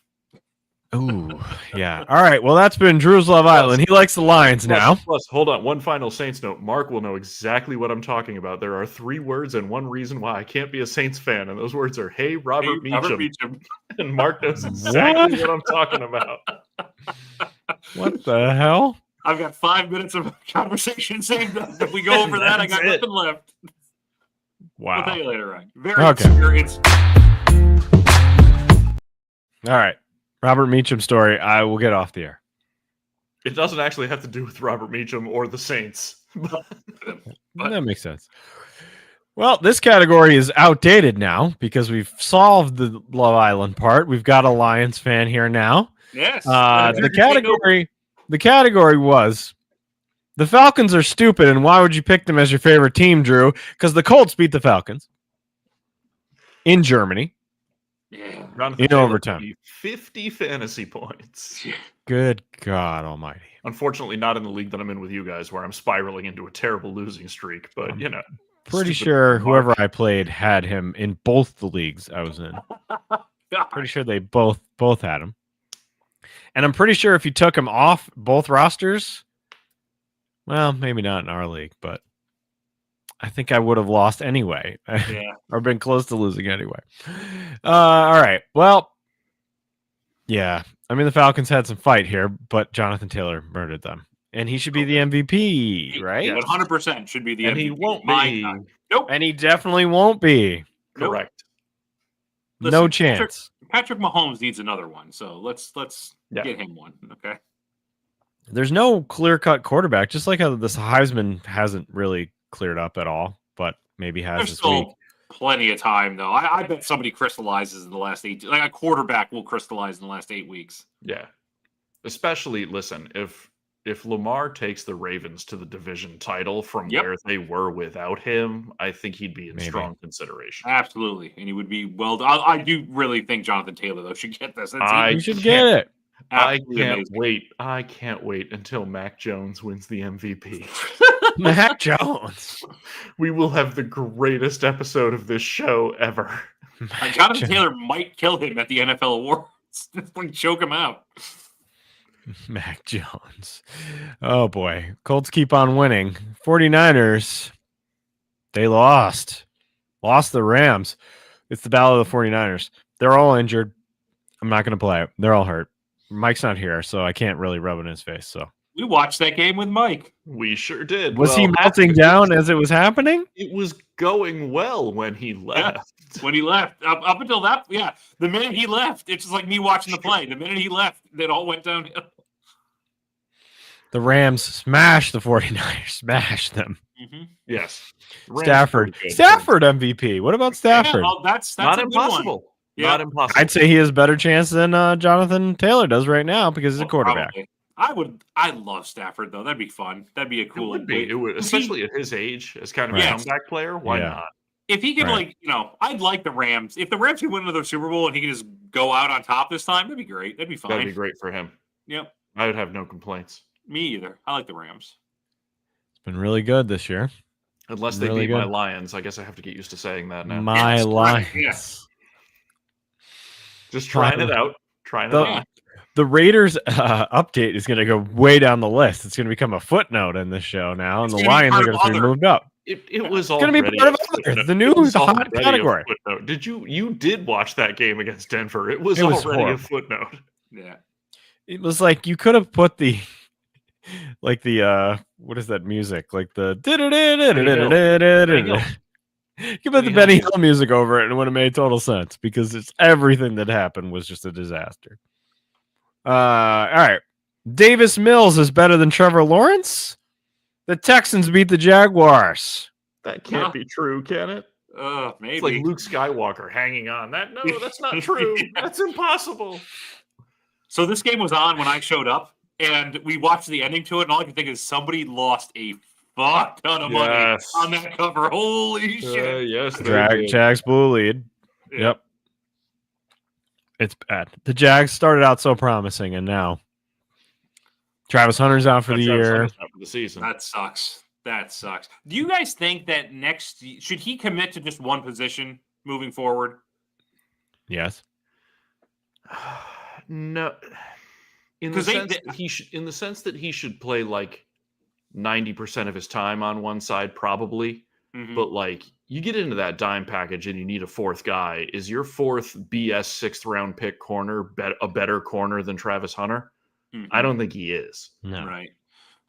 Ooh, yeah. All right. Well, that's been Drew's Love Island. He likes the Lions now. Plus, hold on. One final Saints note. Mark will know exactly what I'm talking about. There are 3 words and one reason why I can't be a Saints fan, and those words are "Hey, Robert Meacham." And Mark knows exactly what I'm talking about. What the hell? I've got 5 minutes of conversation saved up. If we go over that, I got That's it. nothing left. I'll tell Wow. you later, Ryan. Very Okay. obscure. It's All right. Robert Meacham story. I will get off the air. It doesn't actually have to do with Robert Meacham or the Saints. But- That makes sense. Well, this category is outdated now because we've solved the Love Island part. We've got a Lions fan here now. yes. The category was the Falcons are stupid, and why would you pick them as your favorite team, Drew? Because the Colts beat the Falcons in Germany. Yeah. Jonathan In Taylor overtime. gave 50 fantasy points. Good God Almighty! Unfortunately, not in the league that I'm in with you guys, where I'm spiraling into a terrible losing streak. But you know, Pretty stupid sure Mark. whoever I played had him in both the leagues I was in. Pretty sure they both had him. And I'm pretty sure if you took him off both rosters, well, maybe not in our league, but I think I would have lost anyway. Yeah. Or been close to losing anyway. All right. Well, yeah. I mean, the Falcons had some fight here, but Jonathan Taylor murdered them. And he should be the MVP, right? Yeah, 100% should be the and MVP. he won't My be God. Nope. And he definitely won't be. Nope. correct. No Listen, chance. Patrick Mahomes needs another one, so let's Yeah. get him one. Okay. There's no clear-cut quarterback, just like how this Heisman hasn't really cleared up at all, but maybe has There's this still week. plenty of time, though. I bet somebody crystallizes in the last 8. Like a quarterback will crystallize in the last 8 weeks. Yeah. Especially, listen, if Lamar takes the Ravens to the division title from Yep. where they were without him, I think he'd be in Maybe. strong consideration. Absolutely, and he would be well. I do really think Jonathan Taylor though should get this. I You should can't- get it. I Absolutely can't amazing. wait. I can't wait until Mac Jones wins the MVP. Mac Jones. We will have the greatest episode of this show ever. Mac Jonathan Jones. Taylor might kill him at the NFL awards. Just like choke him out. Mac Jones. Oh boy. Colts keep on winning. 49ers, they lost. Lost the Rams. It's the battle of the 49ers. They're all injured. I'm not going to play. They're all hurt. Mike's not here, so I can't really rub it in his face. So We watched that game with Mike. We sure did. was he Well, melting down as it was happening? It was going well when he left. When he left, up until that, yeah, the minute he left, it's just like me watching the play. The minute he left, it all went downhill. The Rams smashed the 49ers. Smashed them. Mm-hmm. Yes. Rams Stafford. pretty good. Stafford MVP. What about Stafford? That's Not a good one. impossible. Yeah. Not impossible. I'd say he has a better chance than Jonathan Taylor does right now because he's a quarterback. Probably. I love Stafford though. That'd be fun. That'd be a It cool. would be. It would, especially at his age, as kind of a Yes. comeback player. Why Yeah. not? If he could, Right. I'd like the Rams. If the Rams could win another Super Bowl and he could just go out on top this time, that'd be great. That'd be fine. That'd be great for him. Yep. I would have no complaints. Me either. I like the Rams. It's been really good this year. Unless they Really beat my good. Lions. I guess I have to get used to saying that now. My Yes, Lions. right, yes. Just trying Fine. it out. Trying it The- out. The Raiders update is going to go way down the list. It's going to become a footnote in this show now, and It's the gonna be Lions part are of going to be other. moved up. It was gonna be already part of a others, footnote. the new It was hot already a category. footnote. Did you did watch that game against Denver? It was It was already horrible. a footnote. Yeah. It was like you could have put the, like the what is that music? Like the you put the Benny Hill music over it, and it would have made total sense because it's everything that happened was just a disaster. All right, Davis Mills is better than Trevor Lawrence. The Texans beat the Jaguars. That can't Huh? be true, can it? Maybe. It's like Luke Skywalker hanging on. That's not true. That's impossible. So this game was on when I showed up, and we watched the ending to it, and all I can think is somebody lost a fuck ton of money Yes. on that cover. Holy shit! Yes, they did. Jags blew a lead. Yep. It's bad. The Jags started out so promising, and now Travis Hunter's out for the Travis year. Hunter's out for the season. That sucks. That sucks. Do you guys think that should he commit to just one position moving forward? Yes. No, in the 'Cause sense that he should play like 90% of his time on one side, probably. Mhm. But like you get into that dime package and you need a fourth guy. Is your fourth BS 6th round pick corner a better corner than Travis Hunter? Mhm. I don't think he is. No. Right.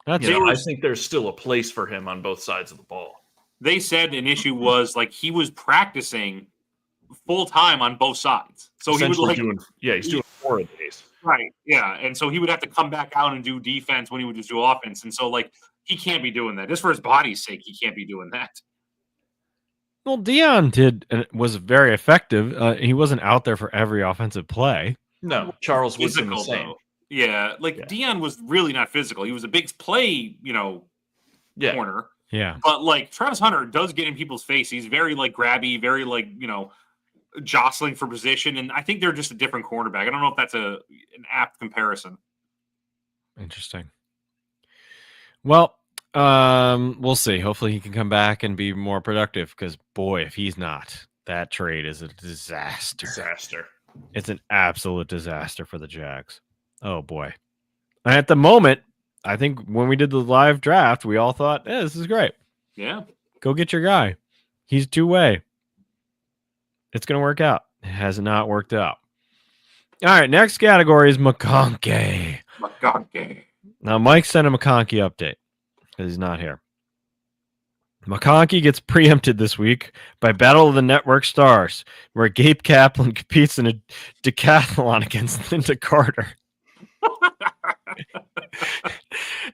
That's You know, were- I think there's still a place for him on both sides of the ball. They said an issue was like he was practicing full time on both sides, so he would Essentially like he's doing 4 a days. right, yeah, and so he would have to come back out and do defense when he would just do offense, and so like he can't be doing that just for his body's sake. He can't be doing that. Well, Dion did and was very effective. He wasn't out there for every offensive play. No, Charles Woodson the Physical same. though, yeah, like Yeah. Dion was really not physical. He was a big play, Yeah, corner. Yeah. But like Travis Hunter does get in people's face. He's very like grabby, very like jostling for position, and I think they're just a different cornerback. I don't know if that's an apt comparison. Interesting. Well, we'll see. Hopefully he can come back and be more productive because boy, if he's not, that trade is a disaster. disaster. It's an absolute disaster for the Jags. Oh boy. And at the moment, I think when we did the live draft, we all thought, this is great. Yeah, Go get your guy. He's two-way. It's going to work out. It has not worked out. All right, next category is McConkey. McConkey. Now, Mike sent a McConkey update because he's not here. McConkey gets preempted this week by Battle of the Network Stars, where Gabe Kaplan competes in a decathlon against Linda Carter.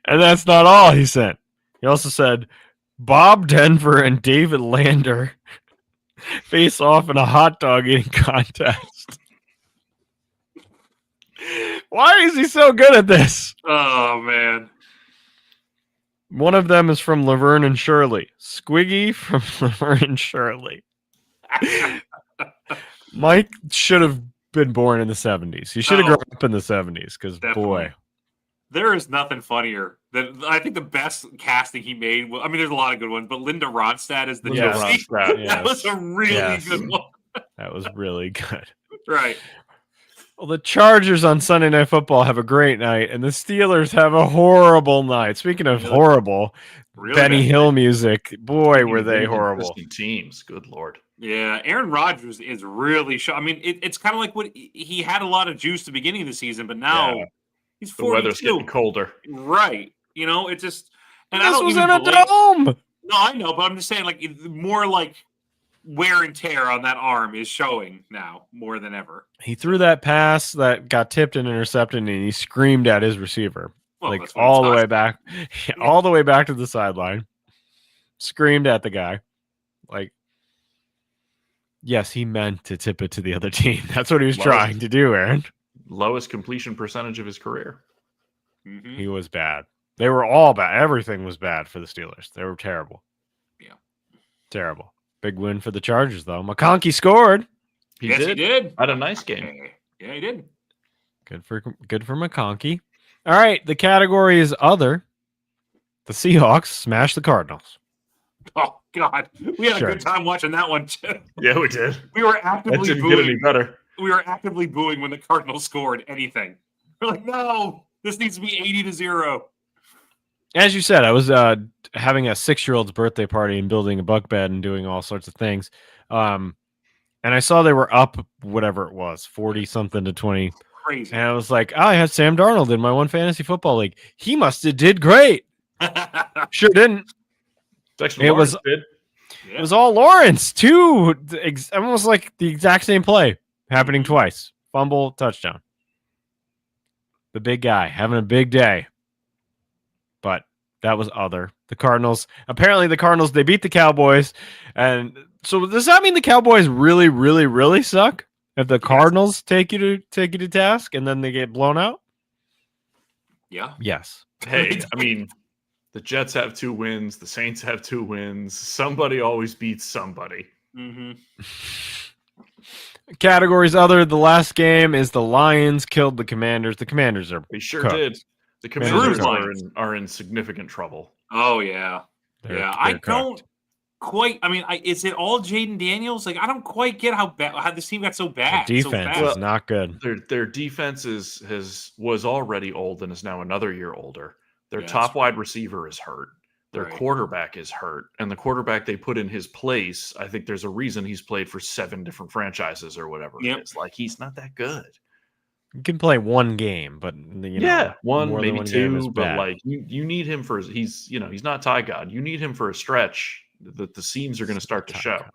And that's not all he sent. He also said Bob Denver and David Lander face off in a hot dog eating contest. Why is he so good at this? Oh man. One of them is from Laverne and Shirley. Squiggy from Laverne and Shirley. Mike should have been born in the 70s. He should have Oh, grown up in the 70s because, definitely. boy. There is nothing funnier than I think the best casting he made. I mean, there's a lot of good ones, but Linda Ronstadt is the Linda Gypsy. Ronstadt, That was a really Yes. good one. That was really good. Right. Well, the Chargers on Sunday Night Football have a great night, and the Steelers have a horrible night. Speaking of Really? horrible, Really Benny bad. Hill music, boy, were they horrible. Inconsistent teams. Good Lord. Yeah, Aaron Rodgers is really. I mean, it's kind of like what he had a lot of juice at the beginning of the season, but now Yeah. he's The weather's 42. getting colder. Right. You know, it just. And I This don't was even in a blame- dome. No, I know, but I'm just saying, like, more like wear and tear on that arm is showing now more than ever. He threw that pass that got tipped and intercepted, and he screamed at his receiver, Well, like that's what all the it's way not- back, all the way back to the sideline. Screamed at the guy, like, yes, he meant to tip it to the other team. That's what he was Love trying it. to do, Aaron. Lowest completion percentage of his career. Mhm. He was bad. They were all bad. Everything was bad for the Steelers. They were terrible. Yeah. Terrible. Big win for the Chargers, though. McConkey scored. Yes, he did. Had a nice game. Yeah, he did. Good for McConkey. All right, the category is other. The Seahawks smashed the Cardinals. Oh God, we had Sure. a good time watching that one too. Yeah, we did. We were That actively didn't get any booing. better. We were actively booing when the Cardinals scored anything. We're like, no, this needs to be 80-0. As you said, I was having a 6-year-old's birthday party and building a bunk bed and doing all sorts of things. And I saw they were up, whatever it was, 40 something to 20. Crazy. And I was like, oh, I had Sam Darnold in my one fantasy football league. He must have did great. Sure didn't. Dexter It Lawrence was- did. It was all Lawrence, too. Almost like the exact same play happening twice. Fumble, touchdown. The big guy having a big day. But that was other. The Cardinals, they beat the Cowboys. And so does that mean the Cowboys really, really, really suck? If the Cardinals take you to task and then they get blown out? Yeah. Yes. Hey, I mean, the Jets have 2 wins. The Saints have 2 wins. Somebody always beats somebody. Mm-hmm. Categories other. The last game is the Lions killed the Commanders. The Commanders are They sure cooked. did. The Commanders Commanders are are in significant trouble. Oh yeah. they're I cooked. don't quite. I mean, is it all Jaden Daniels? Like, I don't quite get how this team got so bad. The so defense fast. is not good. Their defense was already old and is now another year older. Their Yeah, top that's wide receiver is hurt. Their Right. quarterback is hurt, and the quarterback they put in his place, I think there's a reason he's played for 7 different franchises or whatever Yep. it is. Like, he's not that good. You can play one game, but one more than maybe one game is 2, but bad. like you need him for he's not Ty God. You need him for a stretch that the seams are going to start to Ty show. God.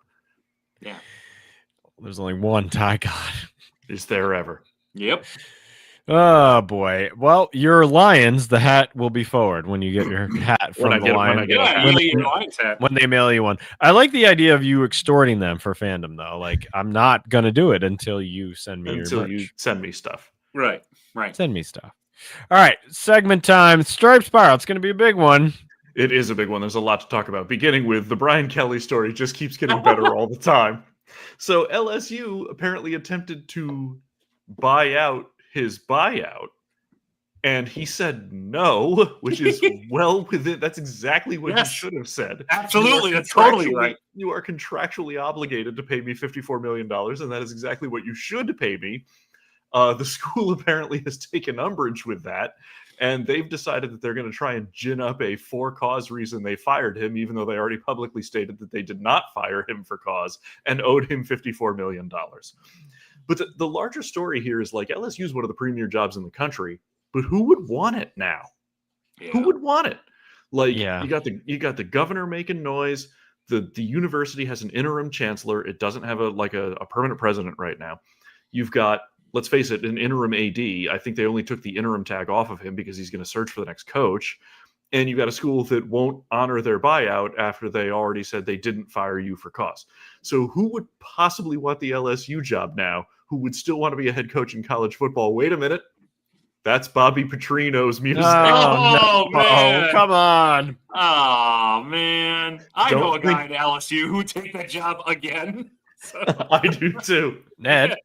Yeah. There's only one Ty God. Is there ever? Yep. Oh boy. Well, your Lions, the hat will be forward when you get your hat from I the get it, when I Lions. get it. Yeah. When You they- your Lions hat. when they mail you one. I like the idea of you extorting them for fandom, though. Like, I'm not gonna do it until you send me Until your you merch. send me stuff. Right. Right. Send me stuff. All right, segment time. Stripe Spiral. It's gonna be a big one. It is a big one. There's a lot to talk about. Beginning with the Brian Kelly story, just keeps getting better all the time. So LSU apparently attempted to buy out his buyout, and he said no, which is well within. That's exactly what Yes. he should have said. Absolutely. You are That's totally contractually- right. You are contractually obligated to pay me $54 million, and that is exactly what you should pay me. The school apparently has taken umbrage with that, and they've decided that they're going to try and gin up a for-cause reason they fired him, even though they already publicly stated that they did not fire him for cause and owed him $54 million. But the larger story here is like LSU is one of the premier jobs in the country, but who would want it now? Yeah. Who would want it? Like, Yeah. you got the governor making noise. The university has an interim chancellor. It doesn't have a permanent president right now. You've got, let's face it, an interim AD. I think they only took the interim tag off of him because he's going to search for the next coach. And you've got a school that won't honor their buyout after they already said they didn't fire you for cause. So who would possibly want the LSU job now? Who would still want to be a head coach in college football? Wait a minute. That's Bobby Petrino's music. Oh, man. come on. Oh man, I know a Don't guy at LSU who would take that job again. So, I do too. Ned.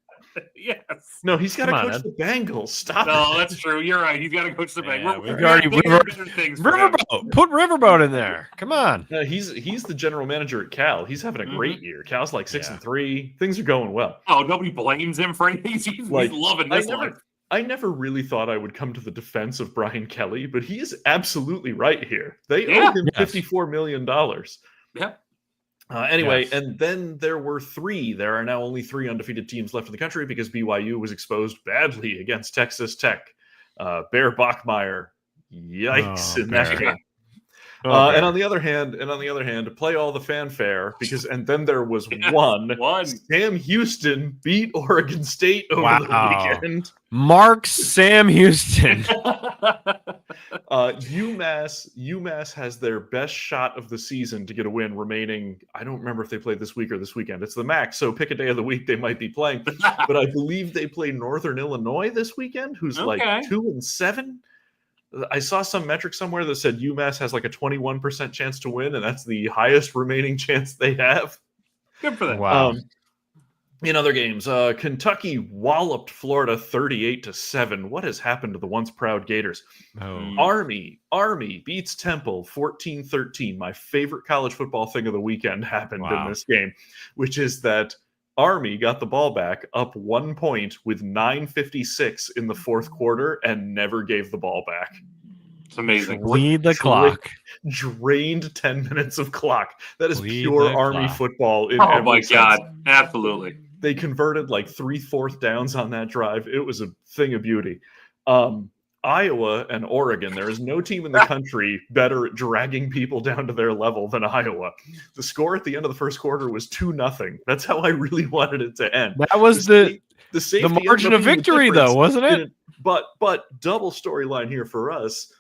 Yes. No, he's got to Come on, coach the Bengals. Stop No, it. that's true. You're right. He's got to coach the bank. Yeah, We're we've already- bigger and better things for him. Riverboat. Put Riverboat in there. Come on. No, he's the general manager at Cal. He's having a great year. Cal's like 6-3. Things are going well. Oh, nobody blames him for anything. He's Like, loving this life. I never really thought I would come to the defense of Brian Kelly, but he is absolutely right here. They owe him $54 million. Yep. Anyway, Yes. and then there were 3. There are now only 3 undefeated teams left in the country because BYU was exposed badly against Texas Tech. Bear Bachmeier, yikes Oh, in that Bear. game. Oh, And on the other hand, play all the fanfare and then there was one. Sam Houston beat Oregon State over the weekend. Mark Sam Houston. UMass has their best shot of the season to get a win remaining. I don't remember if they played this week or this weekend. It's the MAC, so pick a day of the week they might be playing. But I believe they play Northern Illinois this weekend, who's like 2-7. I saw some metric somewhere that said UMass has like a 21% chance to win, and that's the highest remaining chance they have. Good for them. Wow. In other games, Kentucky walloped Florida 38-7. What has happened to the once proud Gators? Oh. Army beats Temple 14-13. My favorite college football thing of the weekend happened in this game, which is that Army got the ball back up 1 point with 9:56 in the fourth quarter and never gave the ball back. It's amazing. Lead the clock. Drained 10 minutes of clock. That is Lead pure the Army clock. football. In Oh every my sense. God. Absolutely. They converted like 3 fourth downs on that drive. It was a thing of beauty. Iowa and Oregon, there is no team in the country better at dragging people down to their level than Iowa. The score at the end of the first quarter was 2-0. That's how I really wanted it to end. That was the safety margin ended of up being the victory, difference. though, wasn't it? But double storyline here for us.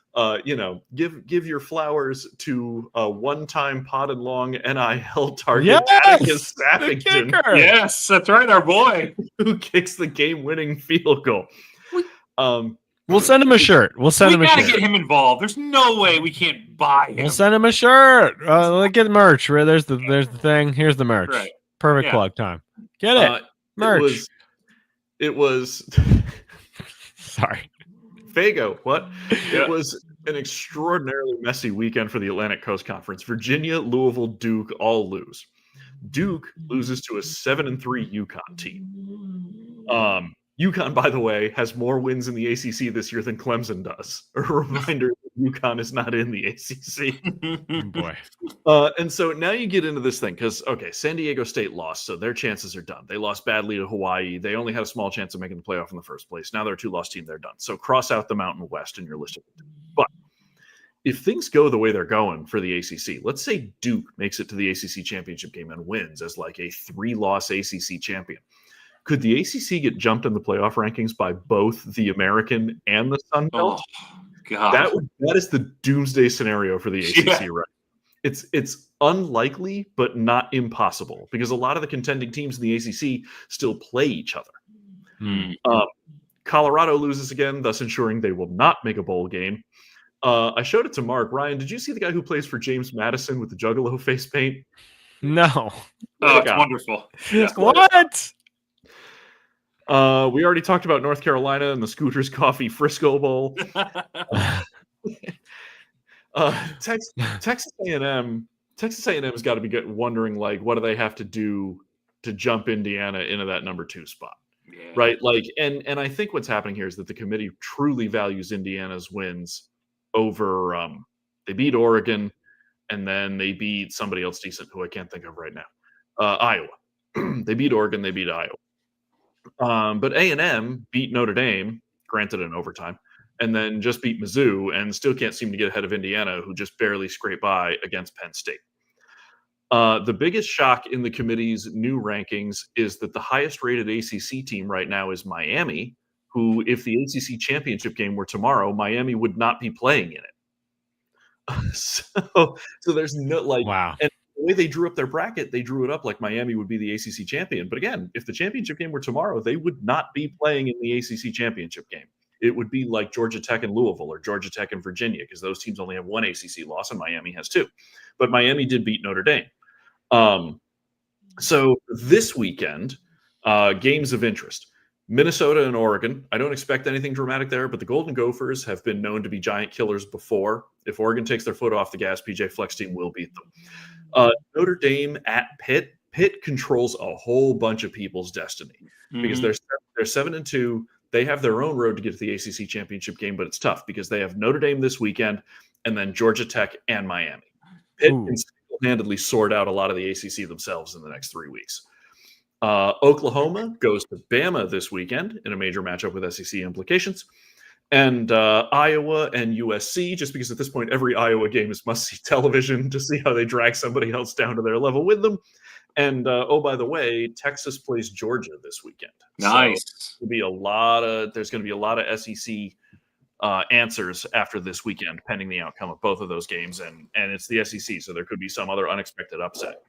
Give your flowers to a one-time pot and long NIL target, Atticus Sappington, Yes, that's right, our boy, who kicks the game-winning field goal. We'll send him a shirt. We gotta get him involved. There's no way we can't buy him. We'll send him a shirt. Let's get merch. There's the thing. Here's the merch. Right. Perfect plug time. Get it. Merch. It was Sorry. Fago. What? It was an extraordinarily messy weekend for the Atlantic Coast Conference. Virginia, Louisville, Duke all lose. Duke loses to a 7-3 UConn team. UConn, by the way, has more wins in the ACC this year than Clemson does. A reminder that UConn is not in the ACC. Oh, boy. And so now you get into this thing because, San Diego State lost, so their chances are done. They lost badly to Hawaii. They only had a small chance of making the playoff in the first place. Now they're a 2-loss team. They're done. So cross out the Mountain West in your list. But if things go the way they're going for the ACC, let's say Duke makes it to the ACC championship game and wins as like a 3-loss ACC champion. Could the ACC get jumped in the playoff rankings by both the American and the Sun Belt? Oh, God. That is the doomsday scenario for the ACC, right? It's unlikely, but not impossible, because a lot of the contending teams in the ACC still play each other. Colorado loses again, thus ensuring they will not make a bowl game. I showed it to Mark. Ryan, did you see the guy who plays for James Madison with the Juggalo face paint? No. Oh, it's wonderful. Yeah. What? We already talked about North Carolina and the Scooters Coffee Frisco Bowl. Texas A&M has got to be wondering, like, what do they have to do to jump Indiana into that number 2 spot, right? Like, and I think what's happening here is that the committee truly values Indiana's wins over. They beat Oregon, and then they beat somebody else decent who I can't think of right now. Iowa. They beat Oregon. They beat Iowa. But A&M beat Notre Dame, granted in overtime, and then just beat Mizzou and still can't seem to get ahead of Indiana, who just barely scraped by against Penn State. The biggest shock in the committee's new rankings is that the highest rated ACC team right now is Miami, who, if the ACC championship game were tomorrow, Miami would not be playing in it. So there's no, like, wow. And the way they drew up their bracket, they drew it up like Miami would be the ACC champion. But again, if the championship game were tomorrow, they would not be playing in the ACC championship game. It would be like Georgia Tech and Louisville or Georgia Tech and Virginia, because those teams only have 1 ACC loss and Miami has 2. But Miami did beat Notre Dame. So this weekend, games of interest. Minnesota and Oregon. I don't expect anything dramatic there, but the Golden Gophers have been known to be giant killers before. If Oregon takes their foot off the gas, PJ Fleck's team will beat them. Notre Dame at Pitt. Pitt controls a whole bunch of people's destiny because they're 7-2. They have their own road to get to the ACC championship game, but it's tough because they have Notre Dame this weekend and then Georgia Tech and Miami. Pitt can single-handedly sort out a lot of the ACC themselves in the next 3 weeks. Oklahoma goes to Bama this weekend in a major matchup with SEC implications. And Iowa and USC, just because at this point every Iowa game is must-see television to see how they drag somebody else down to their level with them. And by the way, Texas plays Georgia this weekend. Nice. So there's going to be a lot of SEC answers after this weekend, pending the outcome of both of those games. And it's the SEC, so there could be some other unexpected upset.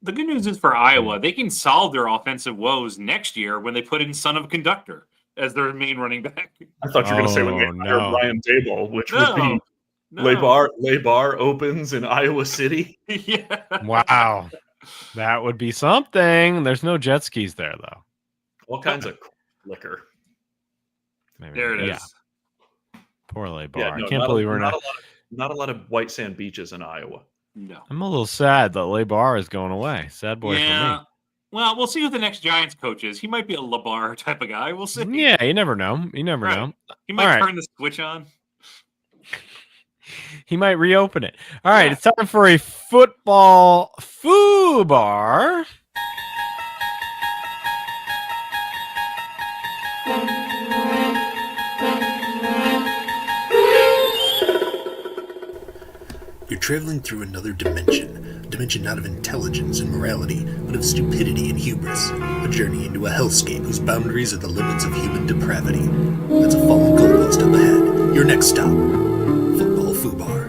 The good news is for Iowa, they can solve their offensive woes next year when they put in Son of Conductor as their main running back. I thought you were going to say when they hired Ryan Dable, which would be LeBar opens in Iowa City. Yeah. Wow. That would be something. There's no jet skis there, though. All kinds of liquor. Maybe. There it is. Yeah. Poor LeBar. Yeah, no, I can't believe we're not. Not a lot of white sand beaches in Iowa. No. I'm a little sad that LeBar is going away. Sad boy for me. Well, we'll see who the next Giants coach is. He might be a LeBar type of guy. We'll see. Yeah, you never know. You never know. He might All turn the switch on. He might reopen it. All right, it's time for a football FUBAR. You're traveling through another dimension, a dimension not of intelligence and morality, but of stupidity and hubris, a journey into a hellscape whose boundaries are the limits of human depravity. That's a fallen goalpost up ahead. Your next stop, Football FUBAR.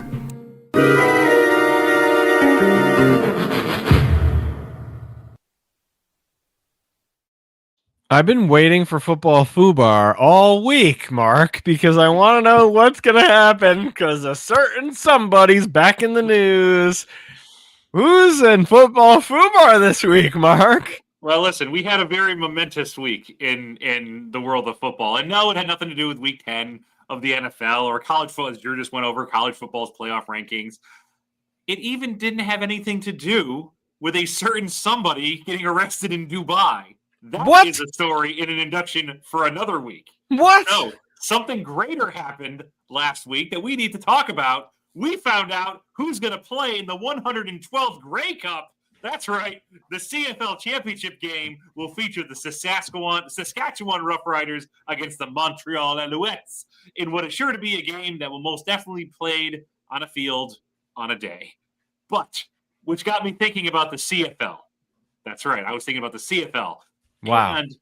I've been waiting for football FUBAR all week, Mark, because I want to know what's going to happen because a certain somebody's back in the news. Who's in football FUBAR this week, Mark? Well, listen, we had a very momentous week in the world of football. And no, it had nothing to do with week 10 of the NFL or college football, as Drew just went over, college football's playoff rankings. It even didn't have anything to do with a certain somebody getting arrested in Dubai. That is a story in an induction for another week. What? No, something greater happened last week that we need to talk about. We found out who's going to play in the 112th Grey Cup. That's right. The CFL championship game will feature the Saskatchewan Roughriders against the Montreal Alouettes in what is sure to be a game that will most definitely be played on a field on a day. But, which got me thinking about the CFL. That's right. I was thinking about the CFL. Wow. And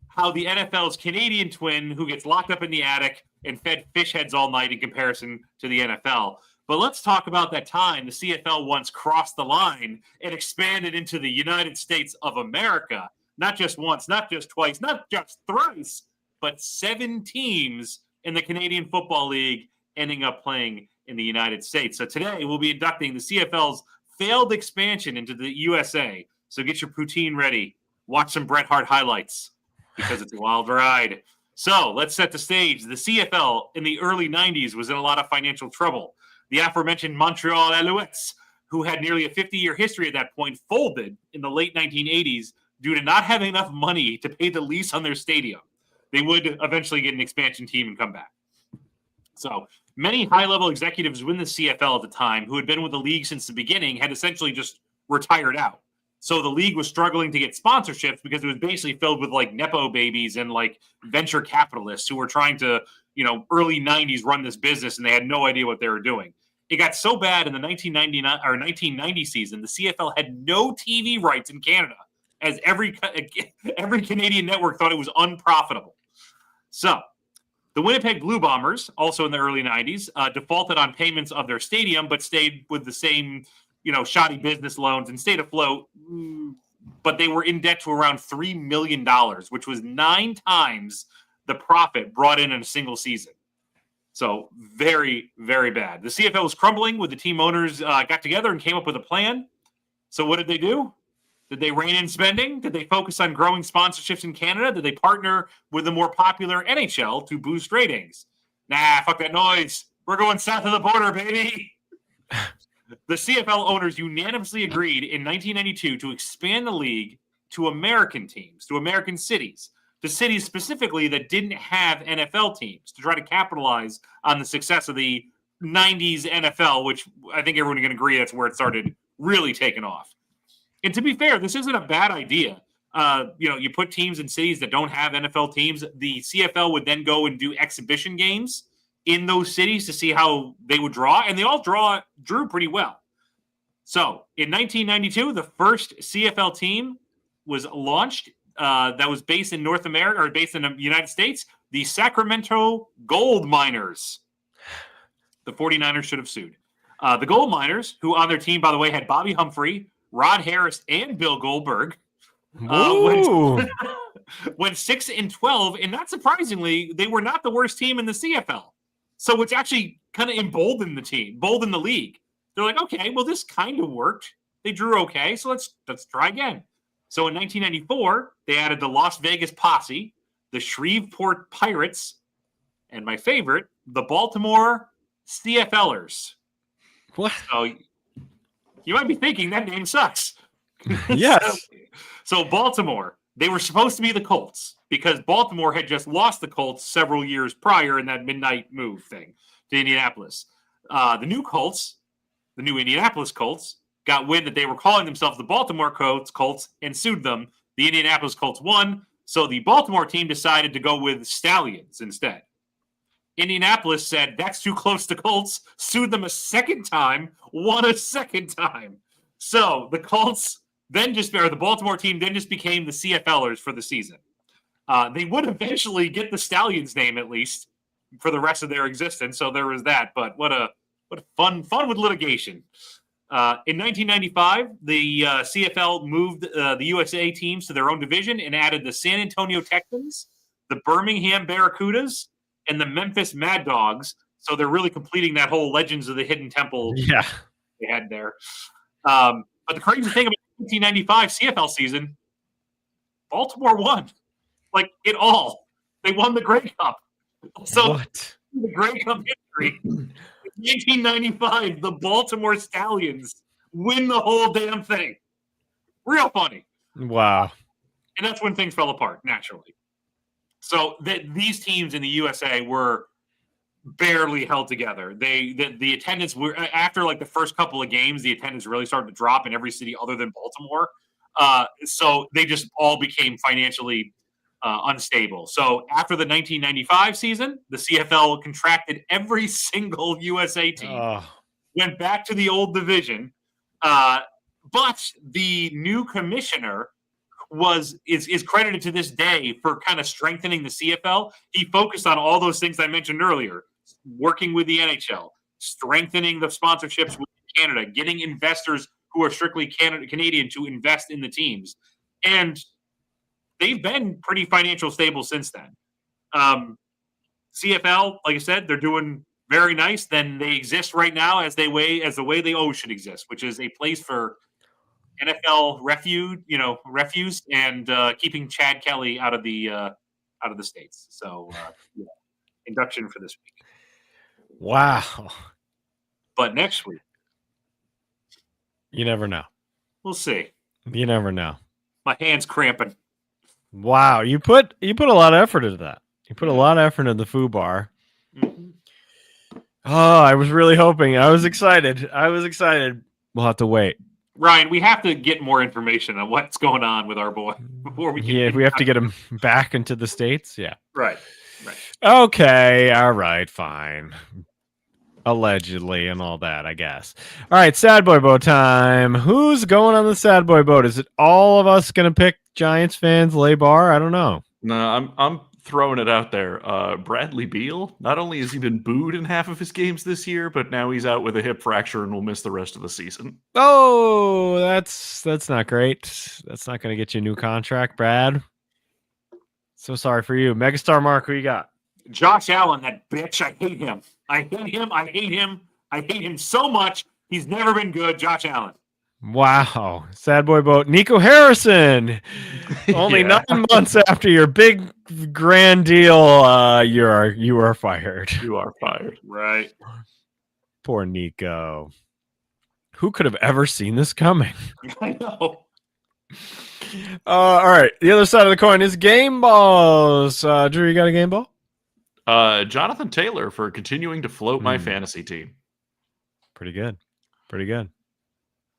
how the NFL's Canadian twin, who gets locked up in the attic and fed fish heads all night in comparison to the NFL. But let's talk about that time the CFL once crossed the line and expanded into the United States of America. Not just once, not just twice, not just thrice, but 7 teams in the Canadian Football League ending up playing in the United States. So today we'll be inducting the CFL's failed expansion into the USA. So get your poutine ready. Watch some Bret Hart highlights because it's a wild ride. So let's set the stage. The CFL in the early 90s was in a lot of financial trouble. The aforementioned Montreal Alouettes, who had nearly a 50-year history at that point, folded in the late 1980s due to not having enough money to pay the lease on their stadium. They would eventually get an expansion team and come back. So many high-level executives within the CFL at the time who had been with the league since the beginning had essentially just retired out. So the league was struggling to get sponsorships because it was basically filled with like Nepo babies and like venture capitalists who were trying to, early 90s run this business and they had no idea what they were doing. It got so bad in the 1990 season, the CFL had no TV rights in Canada as every Canadian network thought it was unprofitable. So the Winnipeg Blue Bombers, also in the early 90s, defaulted on payments of their stadium, but stayed with the same shoddy business loans and stayed afloat, but they were in debt to around $3 million, which was 9 times the profit brought in a single season. So very, very bad. The CFL was crumbling when the team owners got together and came up with a plan. So what did they do? Did they rein in spending? Did they focus on growing sponsorships in Canada? Did they partner with the more popular NHL to boost ratings? Nah, fuck that noise. We're going south of the border, baby. The CFL owners unanimously agreed in 1992 to expand the league to American teams, to American cities, to cities specifically that didn't have NFL teams, to try to capitalize on the success of the 90s NFL, which I think everyone can agree that's where it started really taking off. And to be fair, this isn't a bad idea. You put teams in cities that don't have NFL teams. The CFL would then go and do exhibition games in those cities to see how they would draw, and they all drew pretty well. So in 1992, the first CFL team was launched that was based in North America, or based in the United States, the Sacramento Gold Miners. The 49ers should have sued. The Gold Miners, who on their team, by the way, had Bobby Humphrey, Rod Harris, and Bill Goldberg, went 6-12, and not surprisingly, they were not the worst team in the CFL. So it's actually kind of emboldened the league. They're like, okay, well, this kind of worked. They drew okay, so let's try again. So in 1994, they added the Las Vegas Posse, the Shreveport Pirates, and my favorite, the Baltimore CFLers. What? So you might be thinking that name sucks. Yes. So Baltimore, they were supposed to be the Colts because Baltimore had just lost the Colts several years prior in that midnight move thing to Indianapolis. The new Indianapolis Colts, got wind that they were calling themselves the Baltimore Colts and sued them. The Indianapolis Colts won, so the Baltimore team decided to go with Stallions instead. Indianapolis said, that's too close to Colts, sued them a second time, won a second time. So the the Baltimore team then just became the CFLers for the season. They would eventually get the Stallions name at least for the rest of their existence, so there was that. But what a fun with litigation. In 1995, the CFL moved the USA teams to their own division and added the San Antonio Texans, the Birmingham Barracudas, and the Memphis Mad Dogs. So they're really completing that whole Legends of the Hidden Temple they had there. But the crazy thing about the 1995 CFL season, Baltimore won. Like it all. They won the Grey Cup. So the Grey Cup history. 1995, the Baltimore Stallions win the whole damn thing. Real funny. Wow. And that's when things fell apart, naturally. So these teams in the USA were barely held together. The attendance were, after like the first couple of games, the attendance really started to drop in every city other than Baltimore. So they just all became financially unstable. So after the 1995 season, the CFL contracted every single USA team, went back to the old division. But the new commissioner is credited to this day for kind of strengthening the CFL. He focused on all those things I mentioned earlier, working with the NHL, strengthening the sponsorships with Canada, getting investors who are strictly Canadian to invest in the teams. And they've been pretty financial stable since then. CFL, like I said, they're doing very nice. Then they exist right now as the way they always should exist, which is a place for NFL refuse and keeping Chad Kelly out of the States. So induction for this week. Wow. But next week, you never know. We'll see. You never know. My hand's cramping. Wow, you put a lot of effort into that. You put a lot of effort into the foo bar. Mm-hmm. Oh, I was really hoping. I was excited. We'll have to wait. Ryan, we have to get more information on what's going on with our boy before we can. Yeah, we have to get him back into the States. Yeah. Right. Okay. All right. Fine. Allegedly and all that, I guess. All right. Sad boy boat time. Who's going on the sad boy boat? Is it all of us going to pick Giants fans, lay bar? I don't know. No, I'm throwing it out there. Bradley Beal, not only has he been booed in half of his games this year, but now he's out with a hip fracture and will miss the rest of the season. Oh, that's not great. That's not going to get you a new contract, Brad. So sorry for you. Megastar Mark, who you got? Josh Allen, that bitch. I hate him. I hate him so much. He's never been good, Josh Allen. Wow. Sad boy boat. Nico Harrison. Only Yeah. 9 months after your big grand deal, you are fired. You are fired. Right. Poor Nico. Who could have ever seen this coming? I know. All right. The other side of the coin is game balls. Drew, you got a game ball? Jonathan Taylor for continuing to float my fantasy team. Pretty good. Pretty good.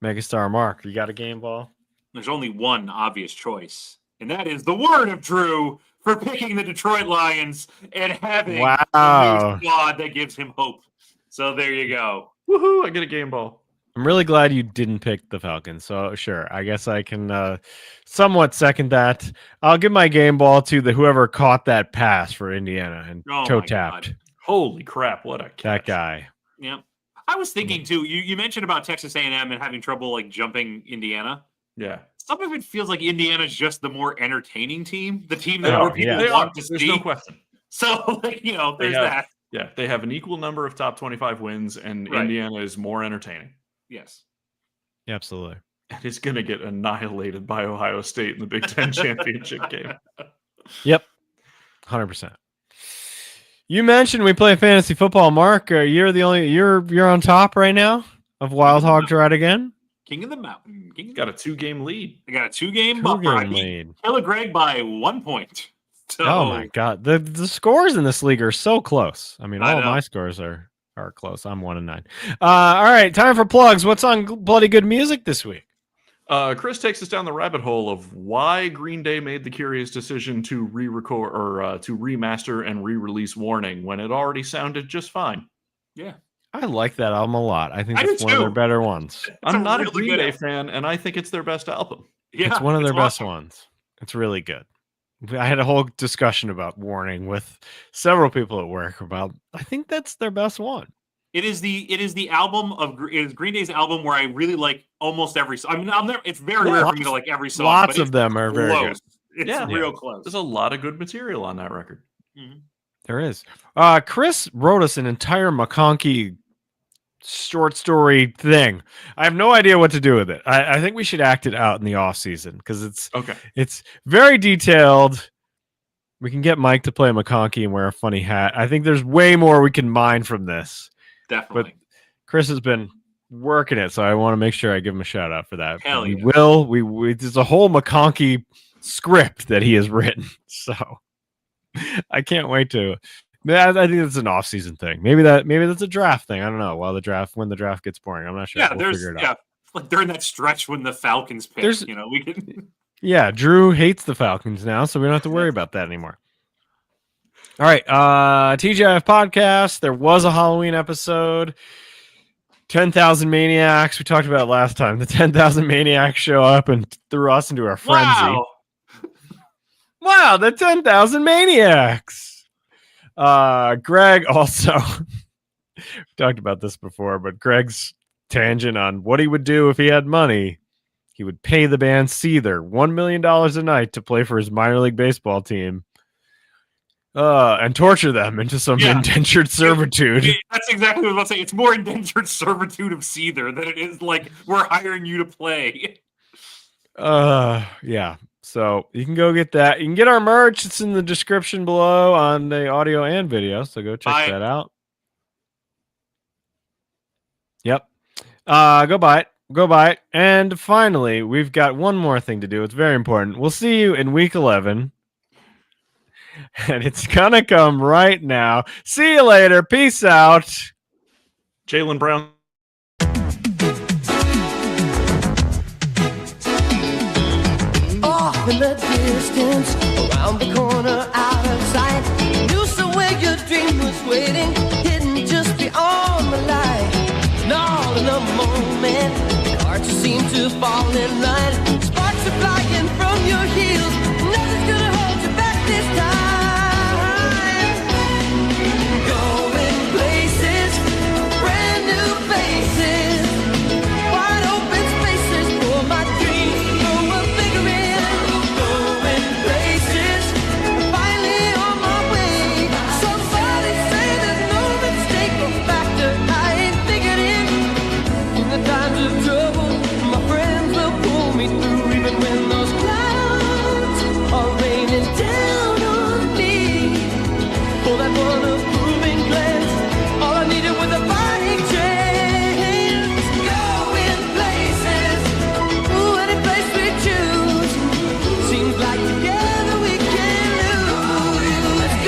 Megastar Mark, you got a game ball? There's only one obvious choice, and that is the word of Drew for picking the Detroit Lions and having a new squad that gives him hope. So there you go. Woohoo! I get a game ball. I'm really glad you didn't pick the Falcons. So sure, I guess I can somewhat second that. I'll give my game ball to whoever caught that pass for Indiana and toe tapped. Holy crap! What a catch. That guy. Yeah. I was thinking too. You mentioned about Texas A&M and having trouble like jumping Indiana. Yeah. Some of it feels like Indiana's just the more entertaining team, the team that Oh, more people yeah. want to There's see. no question. So like, there's that. Yeah, they have an equal number of top 25 wins, and Right. Indiana is more entertaining. Yes. Yeah, absolutely. And it's going to get annihilated by Ohio State in the Big Ten championship game. Yep. 100%. You mentioned we play fantasy football, Mark. You're on top right now of Wild Hog Dread again. King of the Mountain. Got a 2-game lead. I got a 2-game buffer. I Two-game beat lead. Killer Greg by 1 point. So, Oh my god. The scores in this league are so close. I mean, I all of know. my scores are close. I'm 1-9. All right, time for plugs. What's on Bloody Good Music this week? Chris takes us down the rabbit hole of why Green Day made the curious decision to re-record or to remaster and re-release Warning when it already sounded just fine. yeah. I like that album a lot. I think I do it's one of their too. better ones. I'm not a really Green good Day album. fan, and I think it's their best album. Yeah. It's one of their it's best awesome. ones. It's really good. I had a whole discussion about Warning with several people at work about. I think that's their best one. It is the album of it is Green Day's album where I really like almost every song. I mean, it's very rare for me to like every song. Lots but of them are very good. close. It's Yeah. real close. There's a lot of good material on that record. There is. Chris wrote us an entire McConkey short story thing. I have no idea what to do with it. I think we should act it out in the off season because Okay. it's very detailed. We can get Mike to play McConkey and wear a funny hat. I think there's way more we can mine from this. Definitely. Chris has been working it, so I want to make sure I give him a shout out for that. Hell we yeah. will. We there's a whole McConkey script that he has written. So I can't wait to. I think it's an off-season thing. Maybe that's a draft thing. I don't know. When the draft gets boring, I'm not sure. yeah, We'll there's figure it out. like during that stretch when the Falcons pick, There's- we can Yeah, Drew hates the Falcons now, so we don't have to worry about that anymore. All right, TGIF podcast. There was a Halloween episode. 10,000 Maniacs. We talked about it last time. The 10,000 Maniacs show up and threw us into our frenzy. Wow. Wow, the 10,000 Maniacs. Greg also we talked about this before, but Greg's tangent on what he would do if he had money. He would pay the band Seether $1 million a night to play for his minor league baseball team. And torture them into some Yeah. indentured servitude. That's exactly what I was about to say. It's more indentured servitude of Seether than it is like we're hiring you to play. Yeah. So you can go get that. You can get our merch. It's in the description below on the audio and video. So go check Buy it. that out. Yep. Go buy it. Go buy it. And finally, we've got one more thing to do. It's very important. We'll see you in week 11. And it's gonna come right now. See you later. Peace out. Jaylen Brown. Off in the distance, around the corner, out of sight. You saw where your dream was waiting, hidden just beyond the light. And all in a moment, cards seem to fall in line.